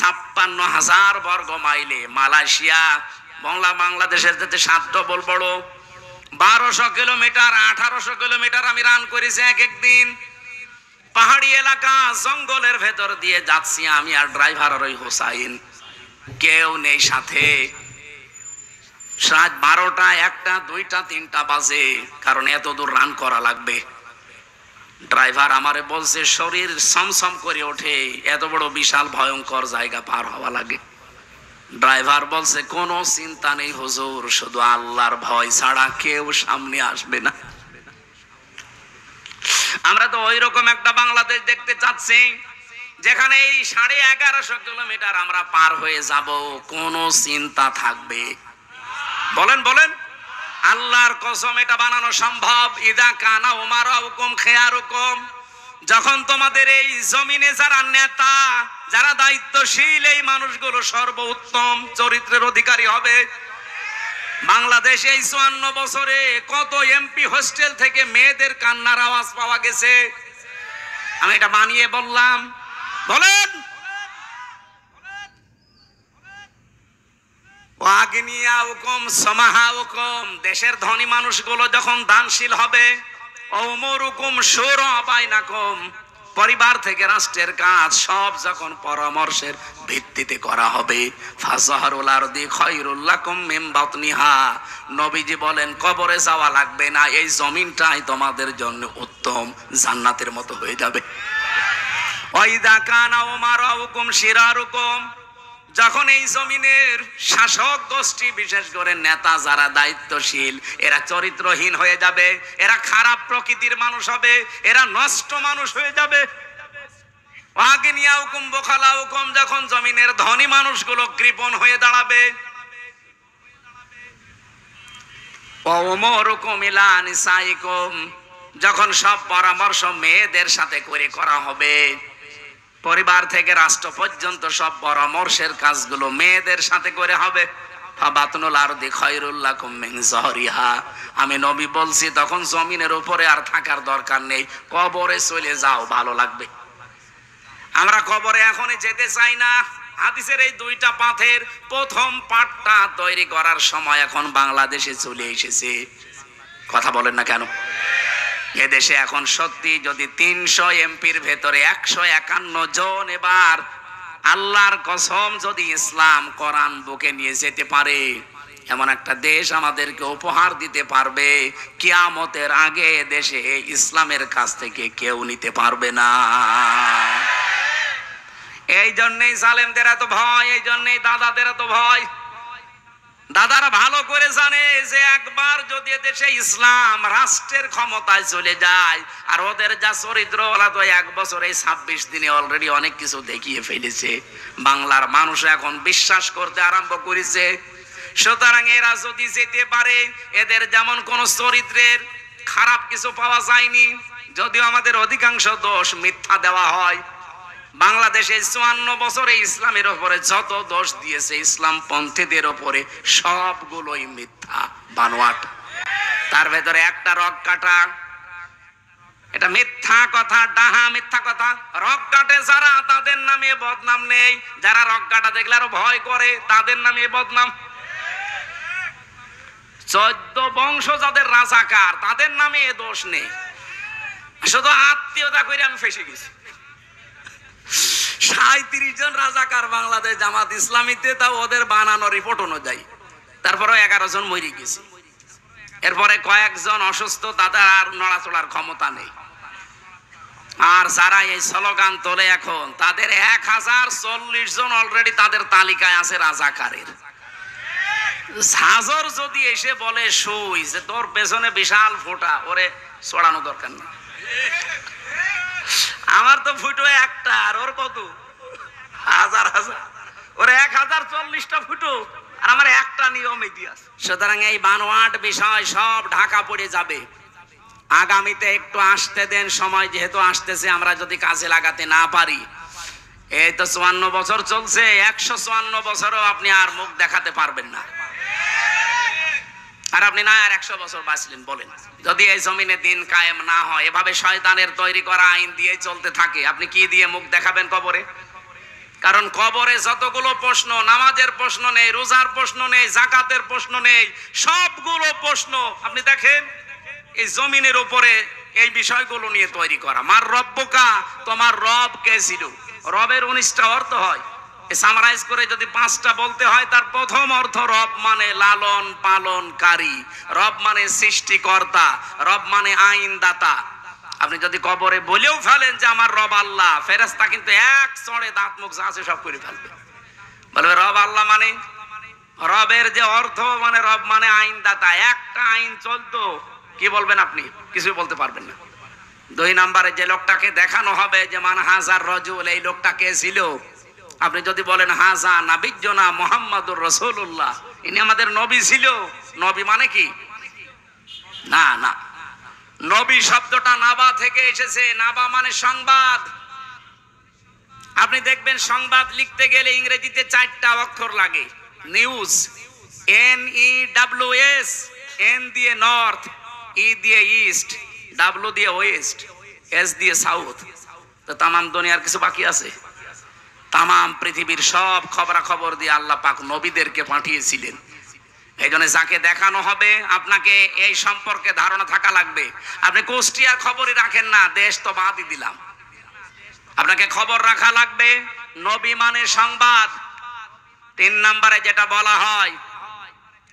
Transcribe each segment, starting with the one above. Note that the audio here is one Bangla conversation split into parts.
56,000 বর্গ মাইলে। মালয়েশিয়া বাংলাদেশের যেতে 7 ডবল বড়। 1200 কিলোমিটার 1800 কিলোমিটার আমি রান করেছি এক একদিন। পাহাড়ি এলাকা জঙ্গলের ভেতর দিয়ে যাচ্ছি আমি আর ড্রাইভার আর ওই হোসাইন, কেউ নেই সাথে। রাত 12টা 1টা 2টা 3টা বাজে, কারণ এত দূর রান করা লাগবে। ড্রাইভার আমারে বলছে শরীর সমসম করে ওঠে, এত বড় বিশাল ভয়ঙ্কর জায়গা পার হওয়া লাগে। ড্রাইভার বলছে কোনো চিন্তা নেই হুজুর, শুধু আল্লাহর ভয় ছাড়া কেউ সামনে আসবে না। আমরা তো ওই রকম একটা বাংলাদেশ দেখতে চাচ্ছি যেখানে এই 1150 কিলোমিটার আমরা পার হয়ে যাব, কোনো চিন্তা থাকবে? বলেন বলেন, আল্লাহর কসম এটা বানানো সম্ভব। ইদা কানা উমারাউকুম খিয়ারুকুম, যখন তোমাদের এই জমিনে যারা নেতা, যারা দায়িত্বশীল, এই মানুষগুলো সর্বোত্তম চরিত্রের অধিকারী হবে। বাংলাদেশে এই 54 বছরে কত এমপি হোস্টেল থেকে মেয়েদের কান্নার আওয়াজ পাওয়া গেছে? আমি এটা বানিয়ে বললাম? বলেন। দেশের ধনী মানুষগুলো যখন দানশীল হবে, পরিবার থেকে রাষ্ট্রের কাজ সব যখন পরামর্শের ভিত্তিতে করা হবে, নবীজি বলেন কবরে যাওয়া লাগবে না, এই জমিনটাই তোমাদের জন্য উত্তম জান্নাতের মতো হয়ে যাবে। ওয়াইদা কানা উমারাউকুম শিরারুকুম, যখন এই জমিনের শাসক গোষ্ঠী, বিশেষ করে নেতা যারা দায়িত্বশীল, এরা চরিত্রহীন হয়ে যাবে, এরা খারাপ প্রকৃতির মানুষ হবে, এরা নষ্ট মানুষ হয়ে যাবে। ওয়াগনিয়াউকুম বুখালাউকুম, যখন জমিনের ধনী মানুষগুলো কৃপণ হয়ে দাঁড়াবে। ওয়াউমুরুকুম ইলা নিসাইকুম, যখন সব পরামর্শ মেয়েদের সাথে করে করা হবে, পরিবার থেকে রাষ্ট্র পর্যন্ত সব পরামর্শের কাজগুলো মেয়েদের সাথে করে হবে। আমি নবী বলছি তখন জমিনের উপরে আর থাকার দরকার নেই, কবরে চলে যাও, ভালো লাগবে। আমরা কবরে এখনই যেতে চাই না। হাদিসের এই 2টা পাথের প্রথম পাঠটা তৈরি করার সময় এখন বাংলাদেশে চলে এসেছে। কথা বলেন না কেন? এদেশে এখন সত্যি যদি 300 এমপির ভেতরে 151 জন এবার আল্লাহর কসম যদি ইসলাম কোরআন বুকে নিয়ে যেতে পারে, এমন একটা দেশ আমাদেরকে উপহার দিতে পারবে, কিয়ামতের আগে দেশে ইসলামের কাছ থেকে কেউ নিতে পারবে না। এই জন্যই জালেমদের এত ভয়, এই জন্যই দাদাদের এত ভয়। দাদারা ভালো করে জানে যে একবার যদি দেশে ইসলাম রাষ্ট্রের ক্ষমতায় চলে যায়, আর ওদের যা চরিত্র, ওরা তো 1 বছরে 26 দিনে অলরেডি অনেক কিছু দেখিয়ে ফেলেছে। বাংলার মানুষ এখন বিশ্বাস করতে আরম্ভ করেছে। সুতরাং এরা যদি যেতে পারে, এদের যেমন কোন চরিত্রের খারাপ কিছু পাওয়া যায়নি, যদিও আমাদের অধিকাংশ দোষ মিথ্যা দেওয়া হয়। বাংলাদেশে 54 বছরে ইসলামের উপরে যত দোষ দিয়েছে ইসলাম পন্থীদের উপরে, সবগুলোই মিথ্যা বানোয়াট। তার ভেতরে একটা রক কাটা, এটা মিথ্যা কথা, ডাহা মিথ্যা কথা। রক কাটে যারা, তাদের নামে বদনাম নেই। যারা রক কাটা দেখলে আরো ভয় করে, তাদের নামে বদনাম। 14 বংশ যাদের রাজাকার, তাদের নামে এ দোষ নেই। শুধু আত্মীয়তা করে আমি ফেসে গেছি। 37 জন রাজাকার বাংলাদেশ জামাত ইসলামীতে, তাও ওদের বানানো রিপোর্ট অনুযায়ী। তারপরে 11 জন মরে গেছে। এরপরে কয়েকজন অসুস্থ, তাদের আর নড়াচড়ার ক্ষমতা নেই। আর যারা এই স্লোগান তোলে এখন, তাদের 1040 জন অলরেডি তাদের তালিকায় আছে রাজাকারের। হাজর যদি এসে বলে শুই যে তোর পেছনে বিশাল ফোঁটা, ওরে ছড়ানো দরকার না। আমার তো ফুটো একটা, আর ওর কত হাজার হাজার, ওর 1040টা ফুটো, আর আমার একটা নিয়ম ইতিহাস। সুতরাং এই বানোয়াট বিষয় সব ঢাকা পড়ে যাবে। আগামীতে একটু আসতে দেন সময়, যেহেতু আসতেছে, আমরা যদি কাজে লাগাতে না পারি, এই তো 54 বছর চলছে, 154 বছরও আপনি আর মুখ দেখাতে পারবেন না। আর আপনি না আর 100 বছর বাঁচলেন বলেন, যদি এই জমিনে দিন কায়েম না হয়, এভাবে শয়তানের তৈরি করা আইন দিয়ে চলতে থাকে, আপনি কি দিয়ে মুখ দেখাবেন কবরে? কারণ কবরে যতগুলো প্রশ্ন, নামাজের প্রশ্ন নেই, রোজার প্রশ্ন নেই, যাকাতের প্রশ্ন নেই, সবগুলো প্রশ্ন আপনি দেখেন এই জমিনের উপরে এই বিষয়গুলো নিয়ে তৈরি করা। মার রব্বুকা, তোমার রব কে ছিল? রবের 19টা অর্থ হয়। সামারাইজ করে যদি 5টা বলতে হয়, তার প্রথম অর্থ রব মানে লালন পালনকারী, রব মানে সৃষ্টিকর্তা, রব মানে আইনদাতা। আপনি যদি কবরে বলেও ফেলেন যে আমার রব আল্লাহ, ফেরেশতা কিন্তু এক চড়ে দাঁত মুখ যা আছে সব করে ফেলবে, বলবে রব আল্লাহ মানে রবের যে অর্থ মানে রব মানে আইনদাতা। একটা আইন চলতো, কি বলবেন আপনি? কিছু বলতে পারবেন না। 2 নম্বরে যে লোকটাকে দেখানো হবে যে মান হাজার রজুল, এই লোকটা কে ছিল? আপনি যদি বলেন হাজা নাবিজ্জনা মুহাম্মাদুর রাসূলুল্লাহ, ইনি আমাদের নবী ছিল। নবী মানে কি? না না, নবী শব্দটা নাবা থেকে এসেছে। নাবা মানে সংবাদ। আপনি দেখবেন সংবাদ লিখতে গেলে ইংরেজিতে 4টা অক্ষর লাগে। নিউজ, NEWS, N দিয়ে নর্থ, E দিয়ে ইস্ট, W দিয়ে ওয়েস্ট, S দিয়ে সাউথ। তো তামাম দুনিয়ার কিছু বাকি আছে? তামাম পৃথিবীর সব খবরাখবর দিয়ে আল্লাহ পাক নবীদেরকে পাঠিয়েছিলেন। এই জন্য যাকে দেখানো হবে আপনাকে এই সম্পর্কে ধারণা থাকা লাগবে। আপনি কুষ্টিয়ার খবরই রাখেন না, দেশ তো বাদই দিলাম। আপনাকে খবর রাখা লাগবে। নবী মানে সংবাদ। 3 নম্বরে যেটা বলা হয়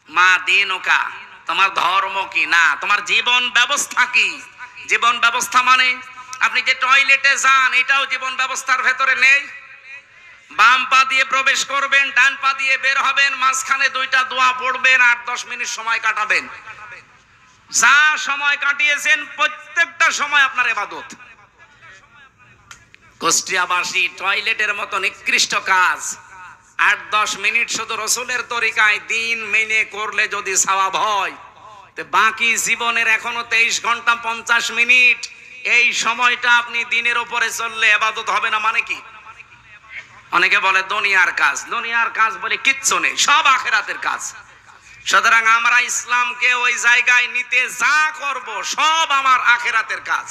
মা দিনুকা, তোমার ধর্ম কি, না তোমার জীবন ব্যবস্থা কি। জীবন ব্যবস্থা মানে আপনি যে টয়লেটে যান, এটাও জীবন ব্যবস্থার ভেতরে নেই। বাম পা দিয়ে প্রবেশ করবেন, ডান পা দিয়ে বের হবেন, মাঝখানে 2টা দোয়া পড়বেন, 8-10 মিনিট সময় কাটাবেন। যা সময় কাটিয়েছেন প্রত্যেকটা সময় আপনার ইবাদত। কুষ্টিয়াবাসী টয়লেটের মতো নিকৃষ্ট কাজ 8-10 মিনিট শুধু রসুলের তরিকায় দিন মেনে করলে যদি সওয়াব হয়, তো বাকি জীবনের এখনো 23 ঘন্টা 50 মিনিট এই সময়টা আপনি দিনের উপরে চললে ইবাদত হবে না। মানে কি? অনেকে বলে দুনিয়ার কাজ, দুনিয়ার কাজ বলে কিচ্ছু নেই, সব আখিরাতের কাজ। সুতরাং আমরা ইসলামকে ওই জায়গায় নিতে যা করব সব আমার আখিরাতের কাজ।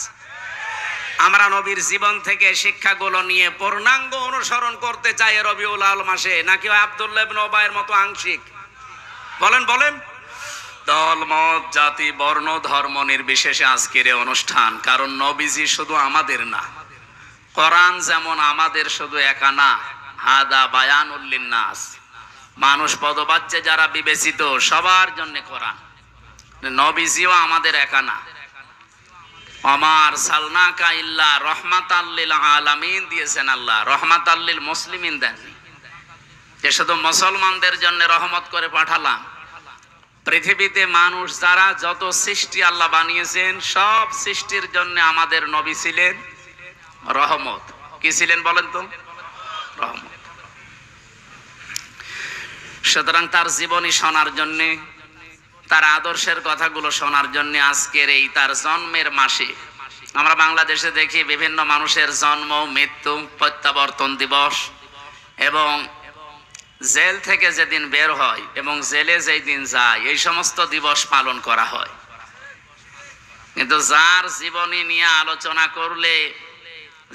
আমরা নবীর জীবন থেকে শিক্ষাগুলো নিয়ে পূর্ণাঙ্গ অনুসরণ করতে চাই রবিউল আউয়াল মাসে, নাকি আব্দুল্লাহ ইবনে উবাইয়ের মতো আংশিক? বলেন বলেন। দল মত জাতি বর্ণ ধর্ম নির্বিশেষে আজকের এই অনুষ্ঠান, কারণ নবীজি শুধু আমাদের না, কোরআন যেমন আমাদের শুধু একা না। হাদা বায়ানুল লিন্নাস, মানুষ পদবাচ্যে যারা বিবেচিত সবার জন্য কোরআন। নবীজিও আমাদের একা না। আমার সালনাকা ইল্লা রহমাতাল লিল আলামিন দিয়েছেন আল্লাহ, রহমাতাল লিল মুসলিমিন দেননি যে শুধু মুসলমানদের জন্য রহমত করে পাঠালাম। পৃথিবীতে মানুষ যারা যত সৃষ্টি আল্লাহ বানিয়েছেন সব সৃষ্টির জন্য আমাদের নবী ছিলেন রহমত। কি ছিলেন বলেন তো? রহমত। সুতরাং তার জীবনী শোনার জন্য, তার আদর্শের কথাগুলো শোনার জন্য আজকের এই তার জন্মের মাসে আমরা বাংলাদেশে দেখি বিভিন্ন মানুষের জন্ম, মৃত্যু, প্রত্যাবর্তন দিবস এবং জেল থেকে যেদিন বের হয় এবং জেলে যেই দিন যায় এই সমস্ত দিবস পালন করা হয়। কিন্তু যার জীবনী নিয়ে আলোচনা করলে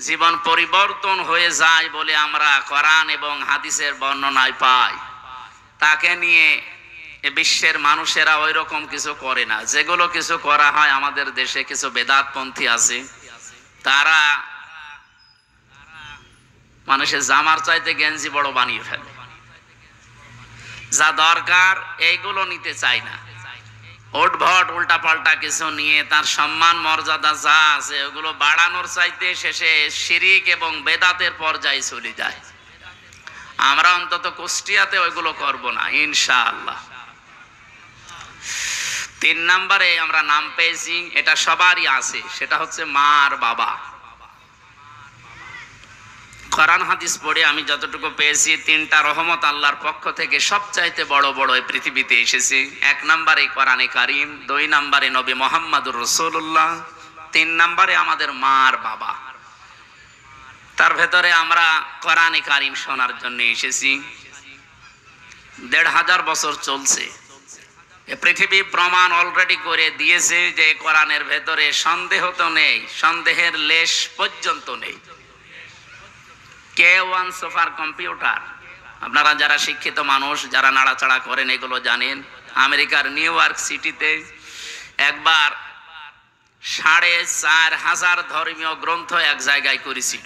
জীবন পরিবর্তন হয়ে যায় বলে আমরা কোরআন এবং হাদিসের বর্ণনায় পাই, তাকে নিয়ে বিশ্বের মানুষেরা ওই রকম কিছু করে না। যেগুলো কিছু করা হয় আমাদের দেশে কিছু বেদাতপন্থী আছে, তারা মানুষের জামার চাইতে গেঞ্জি বড় বানিয়ে ফেলে। যা দরকার এইগুলো নিতে চায় না, ওটভট উল্টা পাল্টা কিছু নিয়ে তার সম্মান মর্যাদা যা আছে ওগুলো বাড়ানোর চাইতে শেষে শিরিক এবং বেদাতের পর্যায়ে চলে যায়। আমরা অন্তত কুষ্টিয়াতে ওইগুলো করব না ইনশাআল্লাহ। 3 নম্বরে আমরা নাম পেয়েছি, এটা সবারই আছে, সেটা হচ্ছে মা আর বাবা। কোরআন হাদিস পড়ে আমি যতটুকু পেয়েছি 3টা রহমত আল্লাহর পক্ষ থেকে সবচাইতে বড় বড় এই পৃথিবীতে এসেছে। 1 নম্বরে কোরআনে কারীম, 2 নম্বরে নবী মুহাম্মদুর রাসূলুল্লাহ, 3 নম্বরে আমাদের মা আর বাবা। তার ভেতরে আমরা কোরআনে কারীম শোনার জন্য এসেছি। 1500 বছর চলছে। এই পৃথিবী প্রমাণ অলরেডি করে দিয়েছে যে কোরআনের ভেতরে সন্দেহ তো নেই, সন্দেহের লেশ পর্যন্ত নেই। K1 super computer. আপনারা যারা শিক্ষিত মানুষ, যারা নাড়াচাড়া করেন, এগুলো জানেন। আমেরিকার নিউ ইয়র্ক সিটিতে একবার ৪,৫০০ ধর্মীয় গ্রন্থ এক জায়গায় করেছিল।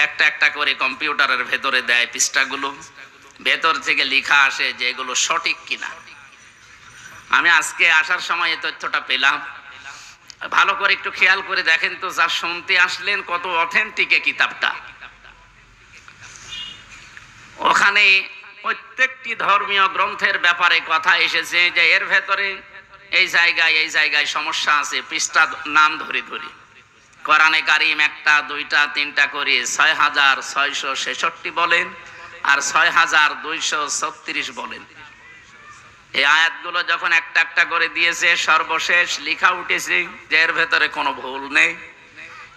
একটা একটা করে কম্পিউটারের ভেতরে দেয় পৃষ্ঠাগুলো, ভেতর থেকে লেখা আসে যে এগুলো সঠিক কিনা। আমি আজকে আসার সময় এই তথ্যটা পেলাম। ভালো করে একটু খেয়াল করে দেখেন তো, যা শুনতে আসলেন কত অথেন্টিক এই কিতাবটা। ওখানে প্রত্যেকটি ধর্মীয় গ্রন্থের ব্যাপারে কথা এসেছে যে এর ভেতরে এই জায়গায় সমস্যা আছে, পৃষ্ঠা নাম ধরে ধরে। কোরআনে কারিম ১টা ২টা ৩টা করে ৬,৬৬৬ বলেন আর ৬,২৩৬ বলেন। এই আয়াতগুলো যখন একটা একটা করে দিয়েছে, সর্বশেষ লেখা উঠেছে যে এর ভেতরে কোনো ভুল নেই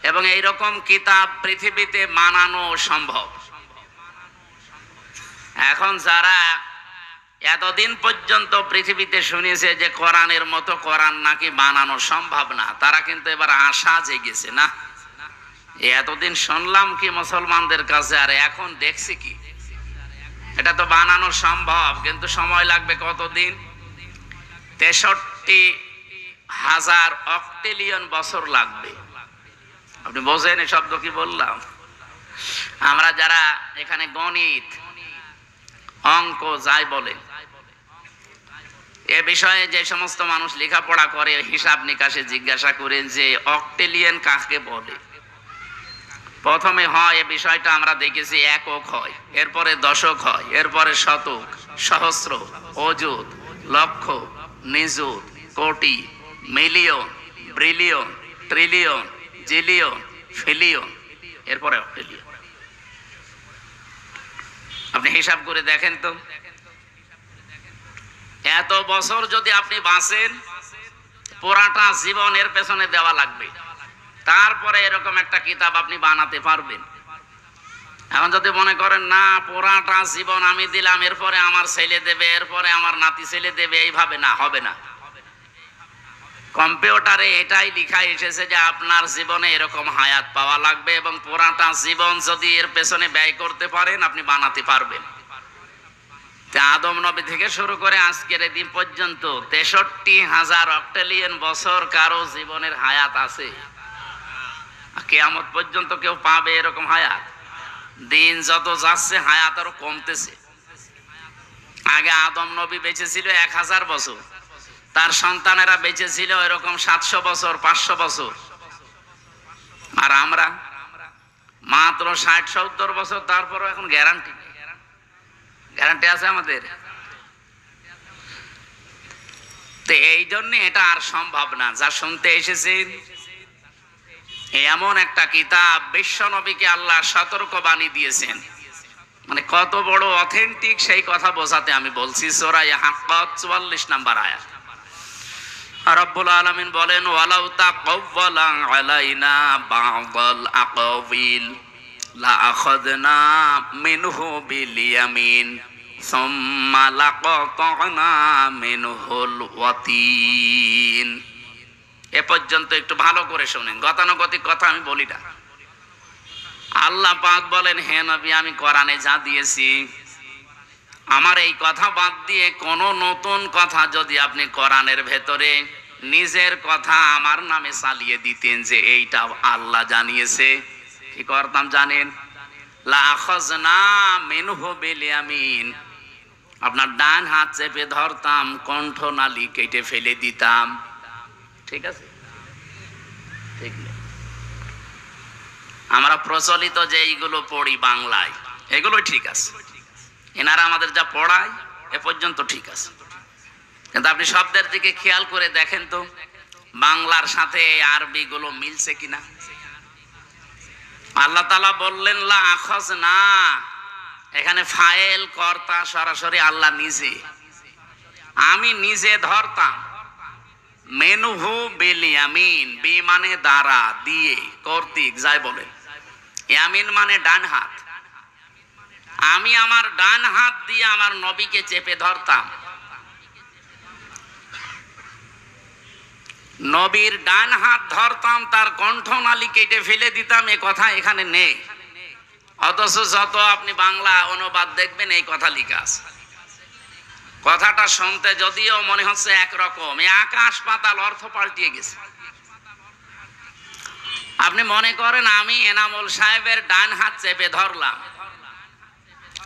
এবং এইরকম কিতাব পৃথিবীতে বানানো সম্ভব। এখন যারা এতদিন পর্যন্ত পৃথিবীতে শুনেছে যে কোরআনের মতো কোরআন নাকি বানানো সম্ভব না, তারা কিন্তু এবার আশা জেগেছে। না, এতদিন শুনলাম কি মুসলমানদের কাছে, আর এখন দেখছি কি এটা তো বানানো সম্ভব, কিন্তু সময় লাগবে কতদিন? ৬৩,০০০ অক্টিলিয়ন বছর লাগবে। আপনি বোঝেন এই শব্দ কি বললাম? আমরা যারা এখানে গণিত অঙ্ক যাই বলে, এ বিষয়ে যে সমস্ত মানুষ লেখাপড়া করে, হিসাব নিকাশে জিজ্ঞাসা করেন যে অক্টিলিয়ন কাকে বলে। প্রথমে হয় এ বিষয়টা আমরা দেখেছি একক হয়, এরপরে দশক হয়, এরপরে শতক, সহস্র, অযুত, লক্ষ, নিযুত, কোটি, million, billion, trillion, zillion, pillion, এরপরে অক্টিলিয়ন। আপনি হিসাব করে দেখেন তো, এত বছর যদি আপনি বাঁচেন, পুরাটা জীবন এর পেছনে দেওয়া লাগবে, তারপরে এরকম একটা কিতাব আপনি বানাতে পারবেন। এখন যদি মনে করেন না পুরাটা জীবন আমি দিলাম, এরপরে আমার ছেলে দেবে, এরপরে আমার নাতি ছেলে দেবে, এইভাবে না, হবে না। কম্পিউটারে এটাই লেখা এসেছে যে আপনার জীবনে এরকম হায়াত পাওয়া লাগবে এবং পুরাটা জীবন যদি এর পেছনে ব্যয় করতে পারেন, আপনি বানাতে পারবেন। আদম নবী থেকে শুরু করে আজকের দিন পর্যন্ত ৬৩,০০০ অক্টিলিয়ন বছর কারো জীবনের হায়াত আছে। কিয়ামত পর্যন্ত কেউ পাবে এরকম হায়াত? দিন যত যাচ্ছে হায়াত আরো কমতেছে। আগে আদম নবী বেঁচে ছিল ১,০০০ বছর, তার সন্তানেরা বেঁচে ছিল এরকম ৭০০ বছর, ৫০০ বছর, আর আমরা মাত্র ৬০-৭০ বছর। তারপরও এখন গ্যারান্টি আছে আমাদের। তো এই জন্য এটা আর সম্ভব না। যা শুনতে এসেছেন এমন একটা কিতাব, বিশ্ব নবীকে আল্লাহ সতর্কবাণী দিয়েছেন, মানে কত বড় অথেন্টিক সেই কথা বোঝাতে আমি বলছি। সূরা হাক্কাত ৪৪ নম্বর আয়াত। রব্বুল আলামিন বলেন, ওয়ালাউ তাকাওয়ালা আলাইনা বা'দাল আকাওয়িল লা আখাযনা মিনহু বিল ইয়ামিন সুম্মা লাকাতা'না মিনহুল ওয়াতিন। এ পর্যন্ত একটু ভালো করে শুনেন, গতানুগতিক কথা আমি বলি না। আল্লাহ পাক বলেন, হে নবী, আমি কোরআনে যা দিয়েছি, আমার এই কথা বাদ দিয়ে কোন নতুন কথা যদি আপনি কোরআনের ভেতরে নিজের কথা আমার নামে চালিয়ে দিতেন যে এইটা আল্লাহ জানিয়েছে, কি করতাম জানেন? লা আখাযনা মিনহু বিল ইয়ামিন, আপনার ডান হাত চেপে ধরতাম, কণ্ঠনালী কেটে ফেলে দিতাম। ঠিক আছে? ঠিক না? আমরা প্রচলিত যে এইগুলো পড়ি বাংলায়, এগুলো ঠিক আছে। এনারা আমাদের যা পড়ায় এ পর্যন্ত ঠিক আছে, কিন্তু আপনি শব্দের দিকে খেয়াল করে দেখেন তো বাংলার সাথে আরবি গুলো মিলছে কিনা। আল্লাহ তাআলা বললেন লা আখাযনা, এখানে ফাইল কর্তা সরাসরি আল্লাহ নিজে, আমি নিজে ধরতাম। মিনহু বিল ইয়ামিন, বি মানে দ্বারা, দিয়ে, কর্তৃক, যাই বলেন। ইয়ামিন মানে ডান হাত। আমি আমার ডান হাত দিয়ে আমার নবীকে চেপে ধরতাম। নবীর ডান হাত ধরতাম, তার কণ্ঠনালী কেটে ফেলে দিতাম, এ কথা এখানে নেই। অথচ যত আপনি বাংলা অনুবাদ দেখবেন এই কথা লেখা আছে। কথাটা শুনতে যদিও মনে হচ্ছে একরকম, এই আকাশ পাতাল অর্থ পাল্টিয়ে গেছে। আপনি মনে করেন আমি এনামুল সাহেবের ডান হাত চেপে ধরলাম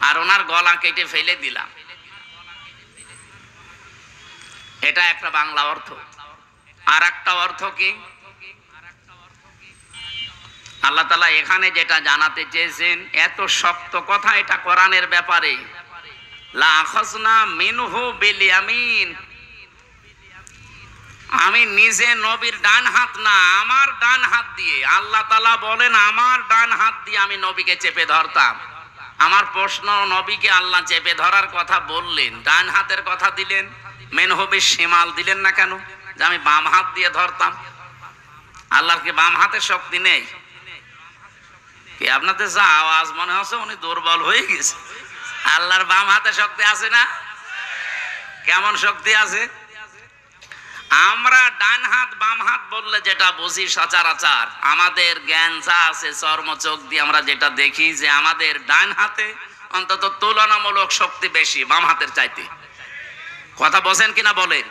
আর ওনার গলা কেটে ফেলে দিলাম, এটা একটা বাংলা অর্থ। আর একটা অর্থ কি, আল্লাহ তাআলা এখানে যেটা জানাতে চেয়েছেন, এত শক্ত কথা এটা কোরআনের ব্যাপারে, লা আখাযনা মিনহু বিল ইয়ামিন। আমি নিজে নবীর ডান হাত না, আমার ডান হাত দিয়ে, আল্লাহ তাআলা বলেন আমার ডান হাত দিয়ে আমি নবীকে চেপে ধরতাম। আমার প্রশ্ন, নবীকে আল্লাহ চেপে ধরার কথা বললেন, ডান হাতের কথা দিলেন, মিনহু বিশ শিমাল দিলেন না কেন, যে আমি বাম হাত দিয়ে ধরতাম? আল্লাহর কি বাম হাতের শক্তি নেই? কি আপনাদের যা আওয়াজ মনে হচ্ছে উনি দুর্বল হয়ে গেছে। আল্লাহর বাম হাতে শক্তি আছে না? কেমন শক্তি আছে? আমরা ডান হাত বাম হাত বললে যেটা বুঝি সচরাচর, আমাদের জ্ঞান যা আছে চর্ম চোখ দিয়ে আমরা যেটা দেখি, যে আমাদের ডান হাতে অন্তত তুলনামূলক শক্তি বেশি বাম হাতের চাইতে। কথা বোঝেন কিনা বলেন?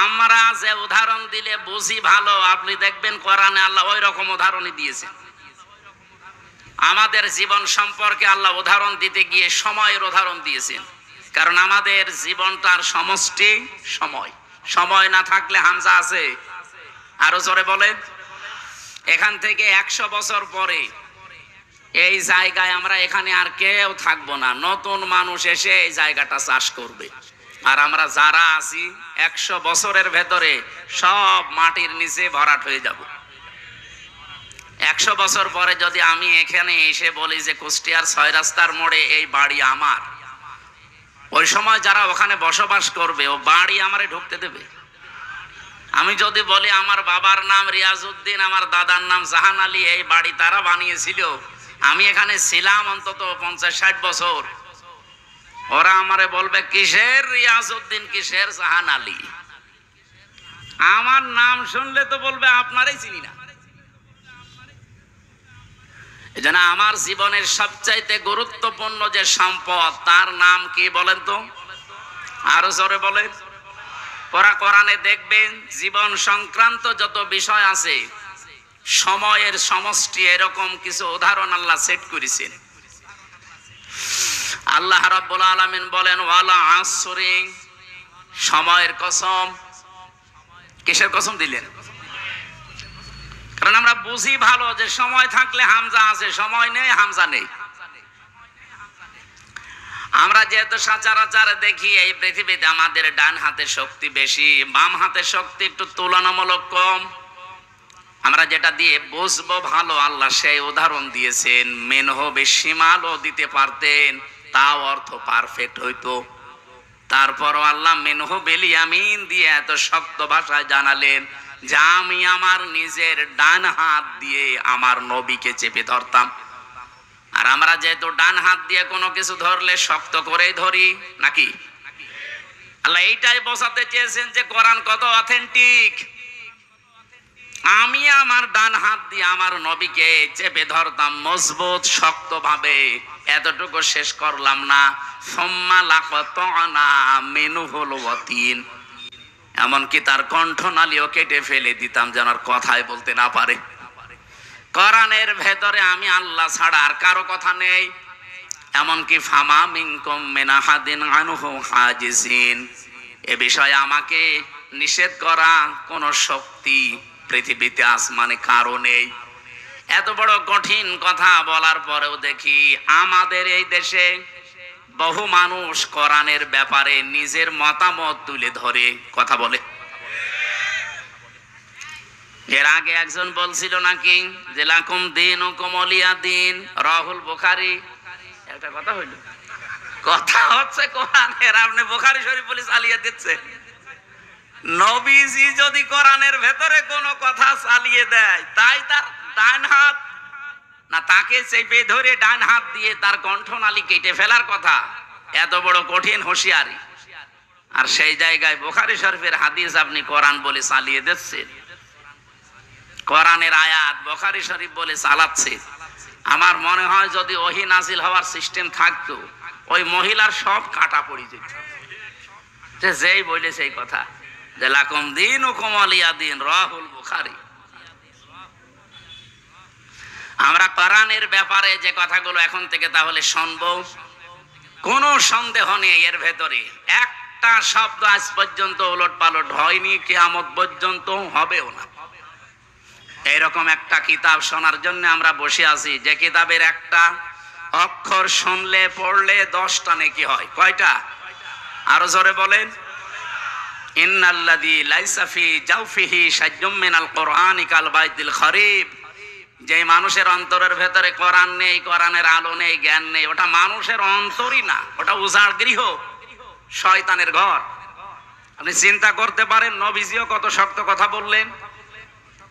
আমরা যে উদাহরণ দিলে বুঝি ভালো, আপনি দেখবেন কোরআনে আল্লাহ ওই রকম উদাহরণই দিয়েছেন। আমাদের জীবন সম্পর্কে আল্লাহ উদাহরণ দিতে গিয়ে সময়ের উদাহরণ দিয়েছেন, কারণ আমাদের জীবনটার সমষ্টি সময়। সময় না থাকলে হামজা আছে, আরো জোরে বলেন। এখান থেকে 100 বছর পরে এই জায়গায় আমরা এখানে আর কেউ থাকবো না, নতুন মানুষ এসে এই জায়গাটা চাষ করবে। আর আমরা যারা আছি 100 বছরের ভেতরে সব মাটির নিচে ভরাট হয়ে যাব। 100 বছর পরে যদি আমি এখানে এসে বলি যে কুষ্টিয়ার 6 রাস্তার মোড়ে এই বাড়ি আমার, ওই সময় যারা ওখানে বসবাস করবে ও বাড়ি আমারে ঢুকতে দেবে? আমি যদি বলি আমার বাবার নাম রিয়াজউদ্দিন, আমার দাদার নাম জাহান আলী, এই বাড়ি তারা বানিয়েছিল, আমি এখানে ছিলাম অন্তত 50-60 বছর, ওরা আমারে বলবে কিসের রিয়াজউদ্দিন, কিসের জাহান আলী? আমার নাম শুনলে তো বলবে আপনারই চিনি না। এজন্য আমার জীবনের সবচাইতে গুরুত্বপূর্ণ যে সম্পদ, তার নাম কি বলেন তো? আরো জোরে বলেন। কোরআনে দেখবেন জীবন সংক্রান্ত যত বিষয় আছে, সময়ের সমষ্টি এরকম কিছু উদাহরণ আল্লাহ সেট করেছেন। আল্লাহ রাব্বুল আলামিন বলেন ওয়ালা আসরি, সময়ের কসম। কিসের কসম দিলেন? কারণ আমরা বুঝি ভালো যে সময় থাকলে হামজা আছে, সময় নেই হামজা নেই। আমরা যেহেতু সচরাচর দেখি এই পৃথিবীতে আমাদের ডান হাতে শক্তি বেশি, বাম হাতে শক্তি একটু তুলনামূলক কম। আমরা যেটা দিয়ে বুঝবো ভালো, আল্লাহ সেই উদাহরণ দিয়েছেন। মিনহু বিশিমালও দিতে পারতেন, তাও অর্থ পারফেক্ট হইতো। তারপরও আল্লাহ মিনহু বিল ইয়ামিন দিয়ে এত শক্ত ভাষায় জানালেন যে আমি আমার নিজের ডান হাত দিয়ে আমার নবীকে চেপে ধরতাম। আর আমরা যেহেতু ডান হাত দিয়ে কোনো কিছু ধরলে শক্ত করেই ধরি নাকি? আল্লাহ এইটাই বোঝাতে চেয়েছেন যে কোরআন কত অথেন্টিক। আমি আমার ডান হাত দিয়ে আমার নবীকে চেপে ধরতাম মজবুত শক্ত ভাবে। এতটুকু শেষ করলাম না, সুম্মা লাকাতানা মিনহুল ওয়াতিন, এমনকি তার কণ্ঠনালীও কেটে ফেলে দিতাম যেন আর কথাই বলতে না পারে। কোরআনের ভেতরে আমি আল্লাহ ছাড়া আর কারো কথা নেই। এমনকি ফামা মিনকুম মিন আহাদিন আনহু হাজিজিন, এ বিষয়ে আমাকে নিষেধ করা কোন শক্তি পৃথিবীতে আসমানে কারো নেই। এত বড় কঠিন কথা বলার পরেও দেখি আমাদের এই দেশে বহু মানুষ কোরআনের ব্যাপারে নিজের মতামত তুলে ধরে কথা বলে। এর আগে একজন বলছিল নাকি যে লাকুম দীনুকুম ওয়ালিয়া দীন, রাহুল বুখারী। একটা কথা হইল, কথা হচ্ছে কোরআনের, আপনি বুখারী শরীফ বলে চালিয়ে দিচ্ছে। নবীজি যদি কোরআনের ভেতরে কোনো কথা চালিয়ে দেয়, তাই তার ডান হাত না তাকে চেপে ধরে ডান হাত দিয়ে তার কণ্ঠনালী কেটে ফেলার কথা। এত বড় কঠিন হুঁশিয়ারি, আর সেই জায়গায় বুখারী শরীফের হাদিস আপনি কোরআন বলে চালিয়ে দিচ্ছেন। কোরআনের আয়াত বুখারী শরীফ বলে চালাচ্ছে। আমার মনে হয় যদি ওহী নাজিল হওয়ার সিস্টেম থাকতো, ওই মহিলার সব কাটা পড়ে যেত, যে যেই বলে সেই কথা, যে লাকুম দীনুকুম ওয়ালিয়া দীন, রাহুল বুখারী। আমরা কোরআনের ব্যাপারে যে কথাগুলো এখন থেকে তাহলে শুনবো, কোনো সন্দেহ নেই এর ভেতরে একটা শব্দ আজ পর্যন্ত ওলট পালট হয়নি, কিয়ামত পর্যন্ত হবেও না। এইরকম একটা কিতাব শোনার জন্য আমরা বসে আছি, যে কিতাবের একটা অক্ষর শুনলে পড়লে 10টা নেকি হয়। কয়টা? আরো জোরে বলেন। ইন্নাল্লাযী লাইসা ফি জাওফিহি শাইউম মিনাল কুরআনি কাল বাইতিল খরিব। যে মানুষের অন্তরের ভেতরে কোরআন নেই, কোরআনের আলো নেই, জ্ঞান নেই, ওটা মানুষের অন্তরই না, ওটা উজাড় গৃহ, শয়তানের ঘর। আপনি চিন্তা করতে পারেন, নবীজিও কত শক্ত কথা বললেন।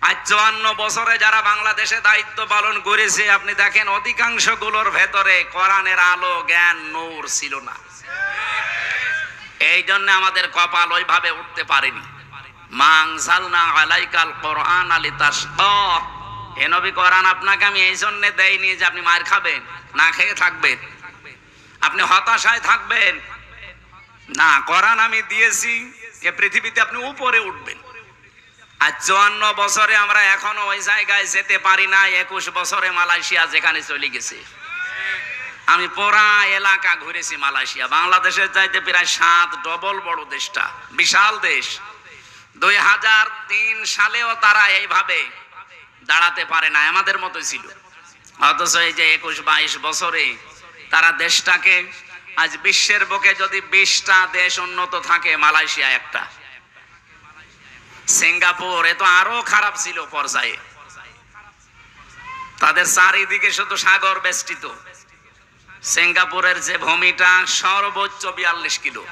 আজ 54 বছরে যারা বাংলাদেশে দায়িত্ব পালন করেছে, আপনি দেখেন অধিকাংশ গুলোর ভেতরে কোরআনের আলো, জ্ঞান, নূর ছিল না। এই জন্য আমাদের কপাল ওইভাবে উঠতে পারেনি। মা আনজালনা আলাইকাল কুরআনা লিতাশকা। হে নবী, কোরআন আপনাকে আমি এই জন্য দেইনি যে আপনি মার খাবেন, না খেয়ে থাকবেন, আপনি হতাশায় থাকবেন না। কোরআন আমি দিয়েছি যে পৃথিবীতে আপনি উপরে উঠবেন। আর 54 বছরে আমরা এখনো ওই জায়গায় যেতে পারি না। 21 বছরে মালয়েশিয়া যেখানে চলে গেছে। আমি পুরা এলাকা ঘুরেছি মালয়েশিয়া, বাংলাদেশের চাইতে প্রায় 7 ডবল বড় দেশটা, বিশাল দেশ। 2003 সালেও তারা এইভাবে দাঁড়াতে পারে না, আমাদের মতোই ছিল। অথচ এই যে 21-22 বছরে তারা দেশটাকে, আজ বিশ্বের বুকে যদি 20টা দেশ উন্নত থাকে, মালয়েশিয়া একটা। সিঙ্গাপুর এ তো আরো খারাপ ছিল পর্যায়ে, তাদের চারিদিকে শুধু সাগর বেষ্টিত। সিঙ্গাপুরের যে ভূমিটা সর্বোচ্চ 42 কিলো,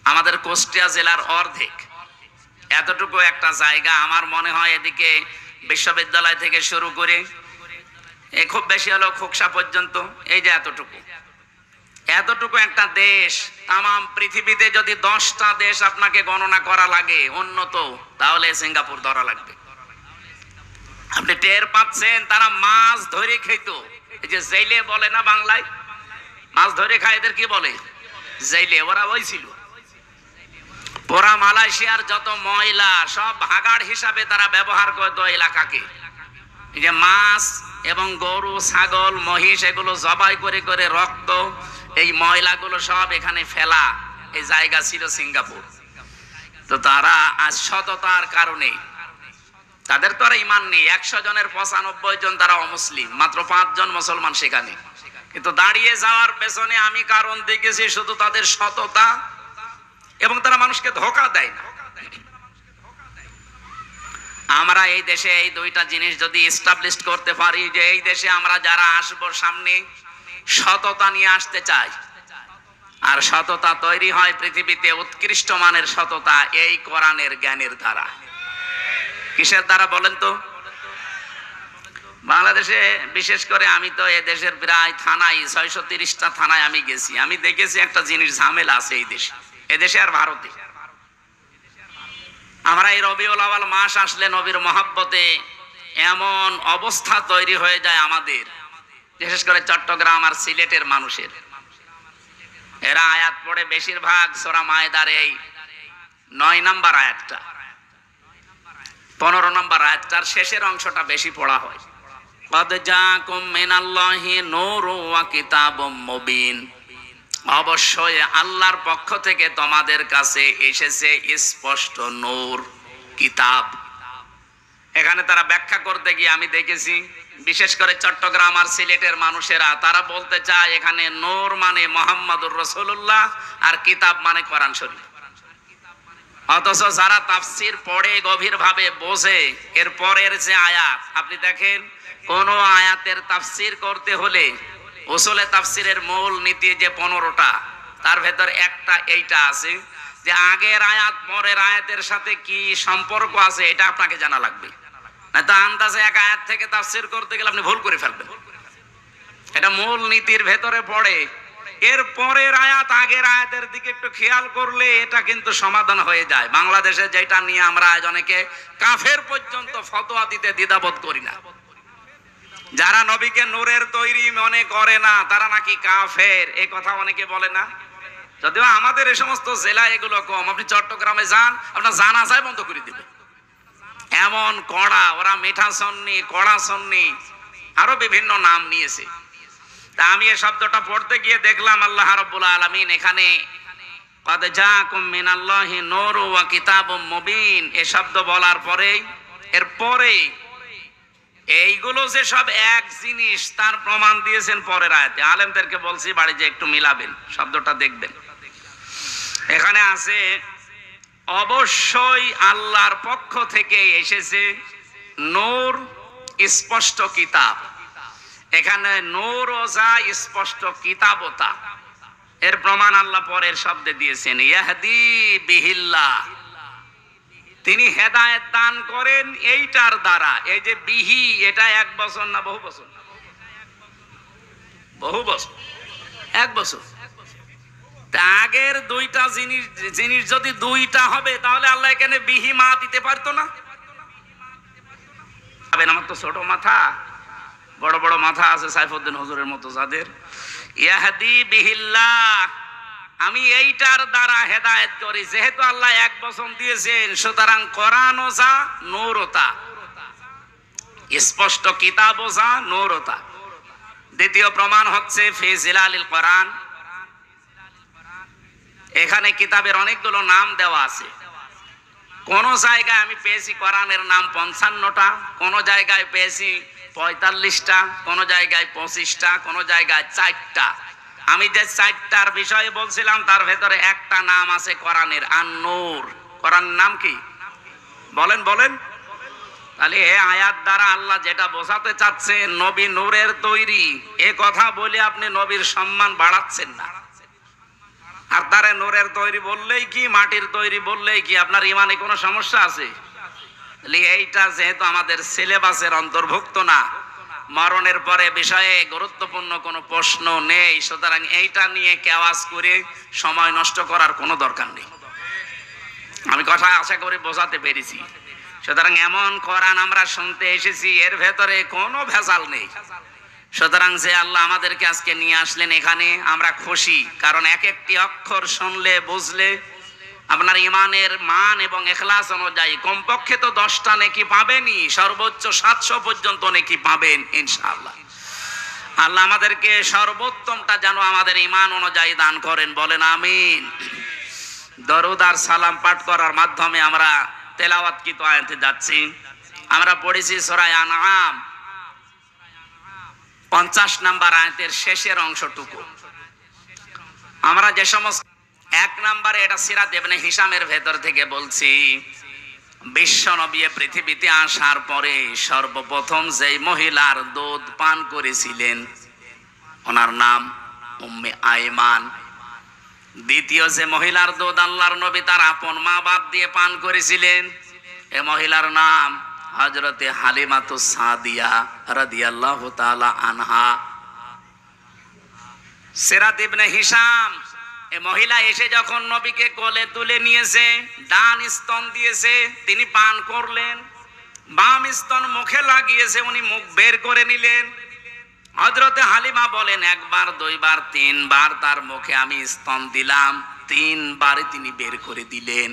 আমাদের কুষ্টিয়া জেলার অর্ধেক। এতটুকু একটা জায়গা, আমার মনে হয় এদিকে বিশ্ববিদ্যালয় থেকে শুরু করে খুব বেশি হলো খোকসা পর্যন্ত, এই যে এতটুকু একটা দেশ। তামাম পৃথিবীতে যদি 10টা দেশ আপনাকে গণনা করা লাগে উন্নত, তাহলে সিঙ্গাপুর ধরা লাগবে। আপনি টের পাচ্ছেন, তারা মাছ ধরে খেত। এই যে জেলে বলে না বাংলায়, মাছ ধরে খায়, এদের কি বলে? জেলে। ওরা ওই ছিল। পুরা মালয়েশিয়ার যত ময়লা সব ভাগাড় হিসাবে তারা ব্যবহার করত এলাকাকে। এই যে মাছ এবং গরু, ছাগল, মহিষ এগুলো জবাই করে করে রক্ত, এই ময়লাগুলো সব এখানে ফেলা, এই জায়গা ছিল সিঙ্গাপুর। তো তারা আজ সততার কারণে, তাদের তো আর ঈমান নেই। 100 জনের 95 জন তারা অমুসলিম, মাত্র 5 জন মুসলমান সেখানে। কিন্তু দাঁড়িয়ে যাওয়ার পেছনে আমি কারণ দেখেছি শুধু তাদের সততা, এবং তারা মানুষকে ধোঁকা দেয় না। আমরা এই দেশে এই 2টা জিনিস যদি এস্টাবলিশ করতে পারি, যে এই দেশে আমরা যারা আসবো সামনে সততা নিয়ে আসতে চাই, আর সততা তৈরি হয় পৃথিবীতে উৎকৃষ্ট মানের সততা এই কোরআনের জ্ঞানের দ্বারা। কিসের দ্বারা বলেন তো? বাংলাদেশে বিশেষ করে আমি তো এ দেশের প্রায় থানায় 630টা থানায় আমি গেছি। আমি দেখেছি একটা জিনিস ঝামেলা আছে এই দেশে, এদেশে আর ভারতে। আমরা এই রবিউল আউয়াল মাস আসলে নবীর মহব্বতে এমন অবস্থা তৈরি হয়ে যায় আমাদের, বিশেষ করে চট্টগ্রাম আর সিলেটের মানুষের। এরা আয়াত পড়ে বেশিরভাগ সূরা মায়েদার এই 9 নম্বর আয়াতটা, 15 নম্বর আয়াতটার শেষের অংশটা বেশি পড়া হয়। ক্বাদ জাআকুম মিনাল্লাহি নূরুন ওয়া কিতাবুম মুবিন। অবশ্যই আল্লাহর পক্ষ থেকে তোমাদের কাছে এসেছে স্পষ্ট নূর, কিতাব। এখানে তারা ব্যাখ্যা করতে গিয়ে আমি দেখেছি, বিশেষ করে চট্টগ্রাম আর সিলেটের মানুষেরা, তারা বলতে চায় এখানে নূর মানে মুহাম্মদুর রাসূলুল্লাহ, আর কিতাব মানে কোরআন শরীফ। অথচ যারা তাফসীর পড়ে গভীরভাবে বোঝে, এর পরের যে আয়াত আপনি দেখেন, কোন আয়াতের তাফসীর করতে হলে উসুলে তাফসীরের মূল নীতি যে 15টা, তার ভেতর একটা এইটা আছে যে আগের আয়াত পরের আয়াতের সাথে কি সম্পর্ক আছে, এটা আপনাকে জানা লাগবে। না তো আন্দাজে এক আয়াত থেকে তাফসীর করতে গেলে আপনি ভুল করে ফেলবেন। এটা মূল নীতির ভেতরে পড়ে। এর পরের আয়াত আগের আয়াতের দিকে একটু খেয়াল করলে এটা কিন্তু সমাধান হয়ে যায়। বাংলাদেশে যেটা নিয়ে আমরা আজ অনেকে কাফের পর্যন্ত ফতোয়া দিতে দ্বিধাবোধ করি না, যারা নবীকে নূরের তৈরি মনে করে না তারা নাকি কাফের, এই কথা অনেকে বলে না। যদিও আমাদের এই সমস্ত জেলায় এগুলো কম। আপনি চট্টগ্রামে যান, আপনার জানাজায় বন্ধ করে দিবে, এমন কড়া। ওরা মিঠা সন্নি, কড়া সন্নি, আরো বিভিন্ন নাম নিয়েছে। তা আমি এই শব্দটা পড়তে গিয়ে দেখলাম আল্লাহ রাব্বুল আলামিন এখানে ক্বাদ জাআকুম মিনাল্লাহি নূরুন ওয়া কিতাবুম মুবিন এই শব্দ বলার পরেই এরপরে এইগুলো যে সব এক জিনিস তার প্রমাণ দিয়েছেন পরের আয়াতে। আলেমদেরকে বলছি বাড়ি যে একটু মিলাবেন, শব্দটা দেখবেন। এখানে আছে অবশ্যই আল্লাহর পক্ষ থেকে এসেছে নূর, স্পষ্ট কিতাব। এখানে নূর ও যা স্পষ্ট কিতাবতা, এর প্রমাণ আল্লাহ পরের শব্দে দিয়েছেন ইয়াহদি বিহিল্লাহ, তিনি হেদায়েত দান করেন এইটার দ্বারা। এই যে বিহি, এটা এক বছর না বহু বছর? বহু বছর, এক বছর। আগের দুইটা জিনিস যদি দুইটা হবে তাহলে আল্লাহ এখানে বিহি মা দিতে পারতো না? আমার তো ছোট মাথা, বড় বড় মাথা আছে সাইফুদ্দিন হুজুরের মতো যাদের। ইয়াহদি বিহিল্লাহ, আমি এইটার দ্বারা হেদায়েত করি। যেহেতু আল্লাহ এক বচন দিয়েছেন, সুতরাং কোরআন ও যা নূরতা, স্পষ্ট কিতাব ও যা নূরতা। দ্বিতীয় প্রমাণ হচ্ছে ফি জিলালিল কোরআন, এখানে কিতাবের অনেকগুলো নাম দেওয়া আছে। কোন জায়গায় আমি পেয়েছি কোরআনের নাম 55টা, কোন জায়গায় পেয়েছি 45টা, কোন জায়গায় 25টা, কোন জায়গায় 4টা। আমি যে 4টার বিষয়ে বলছিলাম তার ভেতরে একটা নাম আছে কোরআনের, আন-নূর। কোরআনের নাম কি বলেন বলেন? তাহলে এই আয়াত দ্বারা আল্লাহ যেটা বোঝাতে চাচ্ছেন নবী নূরের তৈরি, এ কথা বলে আপনি নবীর সম্মান বাড়াচ্ছেন না। আর তারে নূরের তৈরি বললেই কি, মাটির তৈরি বললেই কি, আপনার ইমানে কোনো সমস্যা আছে? এইটা যেহেতু আমাদের সিলেবাসের অন্তর্ভুক্ত না, মরণের পরে বিষয়ে গুরুত্বপূর্ণ কোনো প্রশ্ন নেই, সুতরাং এইটা নিয়ে কেওয়াজ করে সময় নষ্ট করার কোনো দরকার নেই। আমি কথা আশা করি বোঝাতে পেরেছি। সুতরাং এমন কোরআন আমরা শুনতে এসেছি, এর ভেতরে কোনো ভেজাল নেই। সুতরাং যে আল্লাহ আমাদেরকে আজকে নিয়ে আসলেন এখানে, আমরা খুশি। কারণ এক একটি অক্ষর শুনলে বুঝলে আপনার ইমানের মান এবং ইখলাস অনুযায়ী কমপক্ষে তো 10টা নেকি পাবেনই, সর্বোচ্চ 700 পর্যন্ত নেকি পাবেন ইনশাআল্লাহ। আল্লাহ আমাদেরকে সর্বোত্তমটা যেন আমাদের ইমান অনুযায়ী দান করেন, বলেন আমিন। দরুদ আর সালাম পাঠ করার মাধ্যমে আমরা তেলাওয়াতকৃত আয়াতে যাচ্ছি। আমরা পড়েছি সূরা আনআম 50 নম্বর আয়াতের শেষের অংশটুকু। আমরা যে সমস্ত 1 নম্বরে এটা সিরাত ইবনে হিশামের ভেতর থেকে বলছি, বিশ্ব নবী পৃথিবীতে আসার পরে সর্বপ্রথম যেই মহিলার দুধ পান করেছিলেন ওনার নাম উম্মে আইমান। দ্বিতীয় যে মহিলার দুধ আল্লাহর নবী তার আপন মা বাপ দিয়ে পান করেছিলেন, এ মহিলার নাম হযরতে হালিমাতুস সাদিয়া রাদিয়াল্লাহু তাআলা আনহা। সিরাত ইবনে হিশাম, এ মহিলা এসে যখন নবীকে কোলে তুলে নিয়েছে, ডান স্তন দিয়েছে, তিনি পান করলেন। বাম স্তন মুখে লাগিয়েছে, উনি মুখ বের করে নিলেন। হযরতে হালিমা বলেন, 1 বার 2 বার 3 বার তার মুখে আমি স্তন দিলাম, 3 বারে তিনি বের করে দিলেন।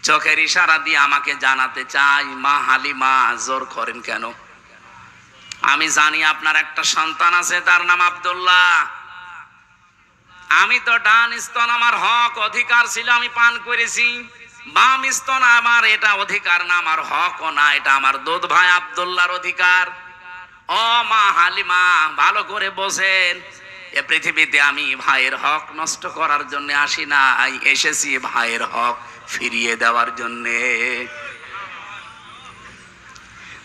চোখের ইশারা দিয়ে আমাকে জানাতে চাই, মা হালিমা জোর করেন কেন? আমি জানি আপনার একটা সন্তান আছে, তার নাম আব্দুল্লাহ। আমি তো ডান স্তন আমার হক অধিকার ছিল, আমি পান করেছি। বাম স্তন আমার এটা অধিকার না, আমার হকও না, এটা আমার দুধ ভাই আব্দুল্লাহর অধিকার। ও মা হালিমা, ভালো করে বোঝেন, এ পৃথিবীতে আমি ভাইয়ের হক নষ্ট করার জন্য আসি নাই, এসেছি ভাইয়ের হক ফিরিয়ে দেওয়ার জন্য।